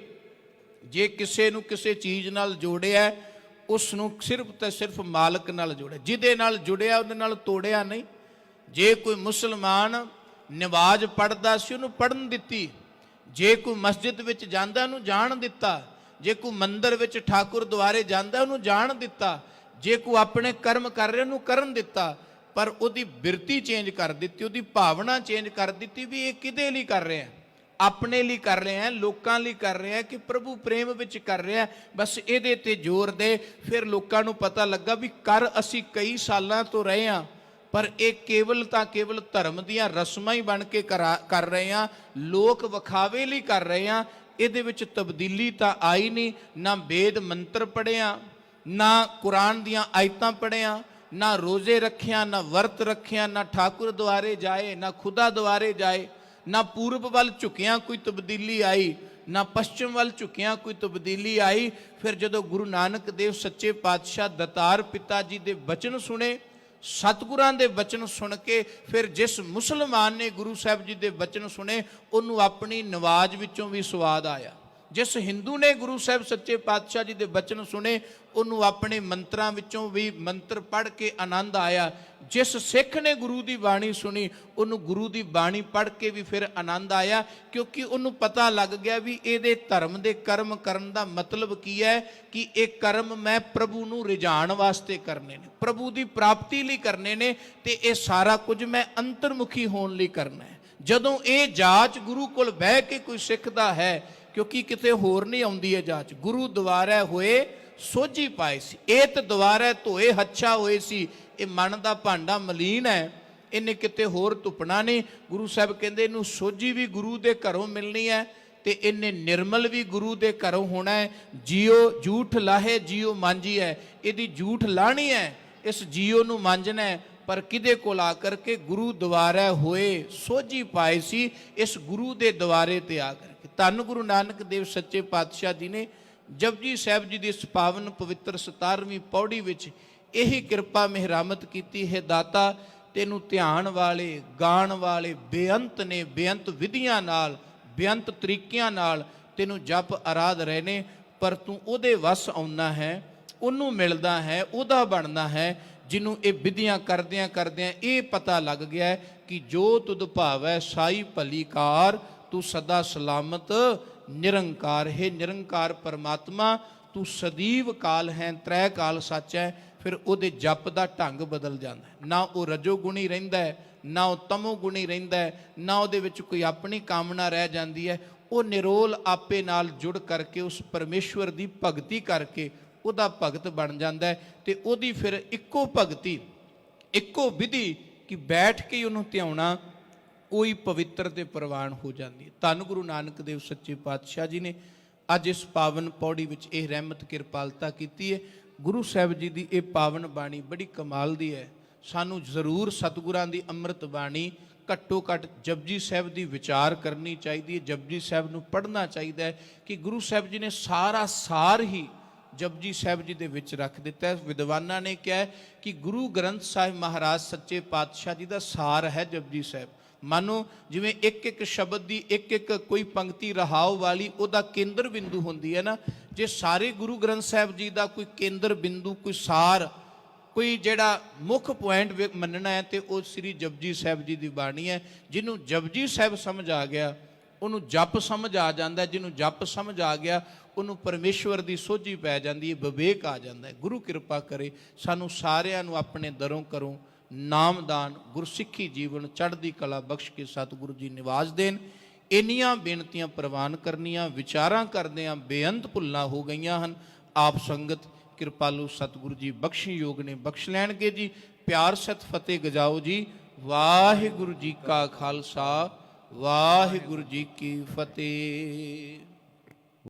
ਜੇ ਕਿਸੇ ਨੂੰ ਕਿਸੇ ਚੀਜ਼ ਨਾਲ ਜੋੜਿਆ, ਉਸ ਨੂੰ ਸਿਰਫ ਤੇ ਸਿਰਫ ਮਾਲਕ ਨਾਲ ਜੋੜਿਆ। ਜਿਹਦੇ ਨਾਲ ਜੁੜਿਆ ਉਹਦੇ ਨਾਲ ਤੋੜਿਆ ਨਹੀਂ। ਜੇ ਕੋਈ ਮੁਸਲਮਾਨ ਨਮਾਜ਼ ਪੜ੍ਹਦਾ ਸੀ ਉਹਨੂੰ ਪੜ੍ਹਨ ਦਿੱਤੀ, ਜੇ ਕੋਈ ਮਸਜਿਦ ਵਿੱਚ ਜਾਂਦਾ ਉਹਨੂੰ ਜਾਣ ਦਿੱਤਾ, ਜੇ ਕੋਈ ਮੰਦਿਰ ਵਿੱਚ ਠਾਕੁਰ ਦੁਆਰੇ ਜਾਂਦਾ ਉਹਨੂੰ ਜਾਣ ਦਿੱਤਾ, ਜੇ ਕੋਈ ਆਪਣੇ ਕਰਮ ਕਰ ਰਿਹਾ ਉਹਨੂੰ ਕਰਨ ਦਿੱਤਾ। ਪਰ ਉਹਦੀ ਬਿਰਤੀ ਚੇਂਜ ਕਰ ਦਿੱਤੀ, ਉਹਦੀ ਭਾਵਨਾ ਚੇਂਜ ਕਰ ਦਿੱਤੀ ਵੀ ਇਹ ਕਿਹਦੇ ਲਈ ਕਰ ਰਿਹਾ, ਆਪਣੇ ਲਈ ਕਰ ਰਿਹਾ, ਲੋਕਾਂ ਲਈ ਕਰ ਰਿਹਾ ਕਿ ਪ੍ਰਭੂ ਪ੍ਰੇਮ ਵਿੱਚ ਕਰ ਰਿਹਾ, ਬਸ ਇਹਦੇ ਤੇ ਜ਼ੋਰ ਦੇ। ਫਿਰ ਲੋਕਾਂ ਨੂੰ ਪਤਾ ਲੱਗਾ ਵੀ ਕਰ ਅਸੀਂ ਕਈ ਸਾਲਾਂ ਤੋਂ ਰਹੇ ਹਾਂ, ਪਰ ਇਹ ਕੇਵਲ ਤਾਂ ਕੇਵਲ ਧਰਮ ਦੀਆਂ ਰਸਮਾਂ ਹੀ ਬਣ ਕੇ ਕਰ ਰਹੇ ਹਾਂ, ਲੋਕ ਵਿਖਾਵੇ ਲਈ ਕਰ ਰਹੇ ਹਾਂ। ਇਹਦੇ ਵਿੱਚ ਤਬਦੀਲੀ ਤਾਂ ਆਈ ਨਹੀਂ। ਨਾ ਵੇਦ ਮੰਤਰ ਪੜ੍ਹਿਆ, ਨਾ ਕੁਰਾਨ ਦੀਆਂ ਆਇਤਾਂ ਪੜ੍ਹਿਆ, ਨਾ ਰੋਜ਼ੇ ਰੱਖਿਆ, ਨਾ ਵਰਤ ਰੱਖਿਆ, ਨਾ ਠਾਕੁਰ ਦੁਆਰੇ ਜਾਏ, ਨਾ ਖੁਦਾ ਦੁਆਰੇ ਜਾਏ, ਨਾ ਪੂਰਬ ਵੱਲ ਝੁਕਿਆ ਕੋਈ ਤਬਦੀਲੀ ਆਈ, ਨਾ ਪੱਛਮ ਵੱਲ ਝੁਕਿਆ ਕੋਈ ਤਬਦੀਲੀ ਆਈ। ਫਿਰ ਜਦੋਂ ਗੁਰੂ ਨਾਨਕ ਦੇਵ ਸੱਚੇ ਪਾਤਸ਼ਾਹ ਦਾਤਾਰ ਪਿਤਾ ਜੀ ਦੇ ਬਚਨ ਸੁਣੇ, ਸਤਿਗੁਰਾਂ ਦੇ ਬਚਨ ਸੁਣ ਕੇ ਫਿਰ ਜਿਸ ਮੁਸਲਮਾਨ ਨੇ ਗੁਰੂ ਸਾਹਿਬ ਜੀ ਦੇ ਬਚਨ ਸੁਣੇ ਉਹਨੂੰ ਆਪਣੀ ਨਵਾਜ਼ ਵਿੱਚੋਂ ਵੀ ਸਵਾਦ ਆਇਆ। ਜਿਸ ਹਿੰਦੂ ਨੇ ਗੁਰੂ ਸਾਹਿਬ ਸੱਚੇ ਪਾਤਸ਼ਾਹ ਜੀ ਦੇ ਬਚਨ ਸੁਣੇ ਉਹਨੂੰ ਆਪਣੇ ਮੰਤਰਾਂ ਵਿੱਚੋਂ ਵੀ ਮੰਤਰ ਪੜ੍ਹ ਕੇ ਆਨੰਦ ਆਇਆ। ਜਿਸ ਸਿੱਖ ਨੇ ਗੁਰੂ ਦੀ ਬਾਣੀ ਸੁਣੀ ਉਹਨੂੰ ਗੁਰੂ ਦੀ ਬਾਣੀ ਪੜ੍ਹ ਕੇ ਵੀ ਫਿਰ ਆਨੰਦ ਆਇਆ, ਕਿਉਂਕਿ ਉਹਨੂੰ ਪਤਾ ਲੱਗ ਗਿਆ ਵੀ ਇਹਦੇ ਧਰਮ ਦੇ ਕਰਮ ਕਰਨ ਦਾ ਮਤਲਬ ਕੀ ਹੈ ਕਿ ਇਹ ਕਰਮ ਮੈਂ ਪ੍ਰਭੂ ਨੂੰ ਰਿਝਾਉਣ ਵਾਸਤੇ ਕਰਨੇ ਨੇ, ਪ੍ਰਭੂ ਦੀ ਪ੍ਰਾਪਤੀ ਲਈ ਕਰਨੇ ਨੇ, ਤੇ ਇਹ ਸਾਰਾ ਕੁਝ ਮੈਂ ਅੰਤਰਮੁਖੀ ਹੋਣ ਲਈ ਕਰਨਾ ਹੈ। ਜਦੋਂ ਇਹ ਜਾਂਚ ਗੁਰੂ ਕੋਲ ਬਹਿ ਕੇ ਕੋਈ ਸਿੱਖਦਾ ਹੈ, ਕਿਉਂਕਿ ਕਿਤੇ ਹੋਰ ਨਹੀਂ ਆਉਂਦੀ ਹੈ ਜਾਂਚ, ਗੁਰੂ ਦੁਆਰਾ ਹੋਏ ਸੋਝੀ ਪਾਏ ਸੀ, ਏਤ ਦੁਆਰਾ ਧੋਏ ਹੱਛਾ ਹੋਏ ਸੀ। ਇਹ ਮਨ ਦਾ ਭਾਂਡਾ ਮਲੀਨ ਹੈ, ਇਹਨੇ ਕਿਤੇ ਹੋਰ ਧੁੱਪਣਾ ਨਹੀਂ। ਗੁਰੂ ਸਾਹਿਬ ਕਹਿੰਦੇ ਇਹਨੂੰ ਸੋਝੀ ਵੀ ਗੁਰੂ ਦੇ ਘਰੋਂ ਮਿਲਣੀ ਹੈ ਤੇ ਇਹਨੇ ਨਿਰਮਲ ਵੀ ਗੁਰੂ ਦੇ ਘਰੋਂ ਹੋਣਾ ਹੈ। ਜੀਓ ਝੂਠ ਲਾਹੇ ਜੀਓ ਮਾਂਜੀ ਹੈ, ਇਹਦੀ ਝੂਠ ਲਾਣੀ ਹੈ, ਇਸ ਜੀਓ ਨੂੰ ਮਾਂਜਣਾ ਹੈ। पर किदे कोल आकर के गुरु द्वारे होए सोझी पाए सी इस गुरु दे द्वारे ते आकर के। धन गुरु नानक देव सच्चे पातशाह जी ने जपजी साहिब जी की इस पावन पवित्र 17वीं पौड़ी विच यही कृपा मेहरामत की है। दाता तेनू ध्यान वाले गाण वाले बेअंत ने, बेअंत विधियां नाल बेअंत तरीकिਆਂ नाल तेनू जप आराध रहे ने, पर तू उहदे वस आउना है, ਉਹਨੂੰ मिलदा है, ਉਹਦਾ बनना है, जिन्हों ये विधियां करदियां करदियां ये पता लग गया है कि जो तुद भावै साई भली कार, तू सदा सलामत निरंकार। है निरंकार परमात्मा तू सदीव काल है, त्रै काल सच है। फिर ਉਹਦੇ जप ਦਾ ढंग बदल जाता है, ना वो रजोगुणी रहिंदा है, ना वो तमोगुणी रहिंदा है, ना ਉਹਦੇ ਵਿੱਚ कोई अपनी कामना रह जाती है। वो निरोल आपे नाल जुड़ करके उस परमेश्वर की भगती करके ਉਹਦਾ भगत बन जाता है। तो ਉਹਦੀ फिर इक्को भगती इक्को विधि कि बैठ के ਉਹਨੂੰ ਧਿਆਉਣਾ ਉਹੀ पवित्र ते प्रवान हो जाती है। धन गुरु नानक देव सच्चे पातशाह जी ने अज इस पावन पौड़ी विच यह रहमत किरपालता की है। गुरु साहिब जी की यह पावन बाणी बड़ी कमाल दी है। सानू जरूर सतगुरां दी अमृत बाणी घट्टो घट जपजी साहिब की विचार करनी चाहिए, जपजी साहिब नूं पढ़ना चाहिए कि गुरु साहिब जी ने सारा सार ही जपजी साहिब जी दे विच रख दिता है। विद्वानां ने कहा है कि गुरु ग्रंथ साहिब महाराज सच्चे पातशाह जी का सार है जपजी साहिब। मानो जिवें एक एक शब्द की एक एक कोई पंक्ति रहाओ वाली उहदा केंद्र बिंदु होंदी है ना, जे सारे गुरु ग्रंथ साहिब जी का कोई केंद्र बिंदु कोई सार कोई जिहड़ा मुख पॉइंट मनना है तो वह श्री जपजी साहिब जी की बाणी है। जिन्हों जपजी साहिब समझ आ गया उन्होंने जप समझ आ जाता है, जिन्हों जप समझ आ गया उन्होंने परमेश्वर की सोझी पै जाती है, विवेक आ जाता है। गुरु कृपा करे सानू सारिਆਂ ਨੂੰ अपने दरों करों नामदान गुरसिੱਖੀ जीवन चढ़दी कला बख्श के सतगुरु जी निवास देन। इन्नियां बेनतियां प्रवान करनियां विचारां करदियां बेअंत भुल्लां हो गईयां हन। आप संगत कृपालु सतगुरु जी बख्शी योग ने बख्श लैणगे जी। प्यार सत फतेह गजाओ जी। वाहिगुरु जी का खालसा वाहिगुरु जी की फतेह।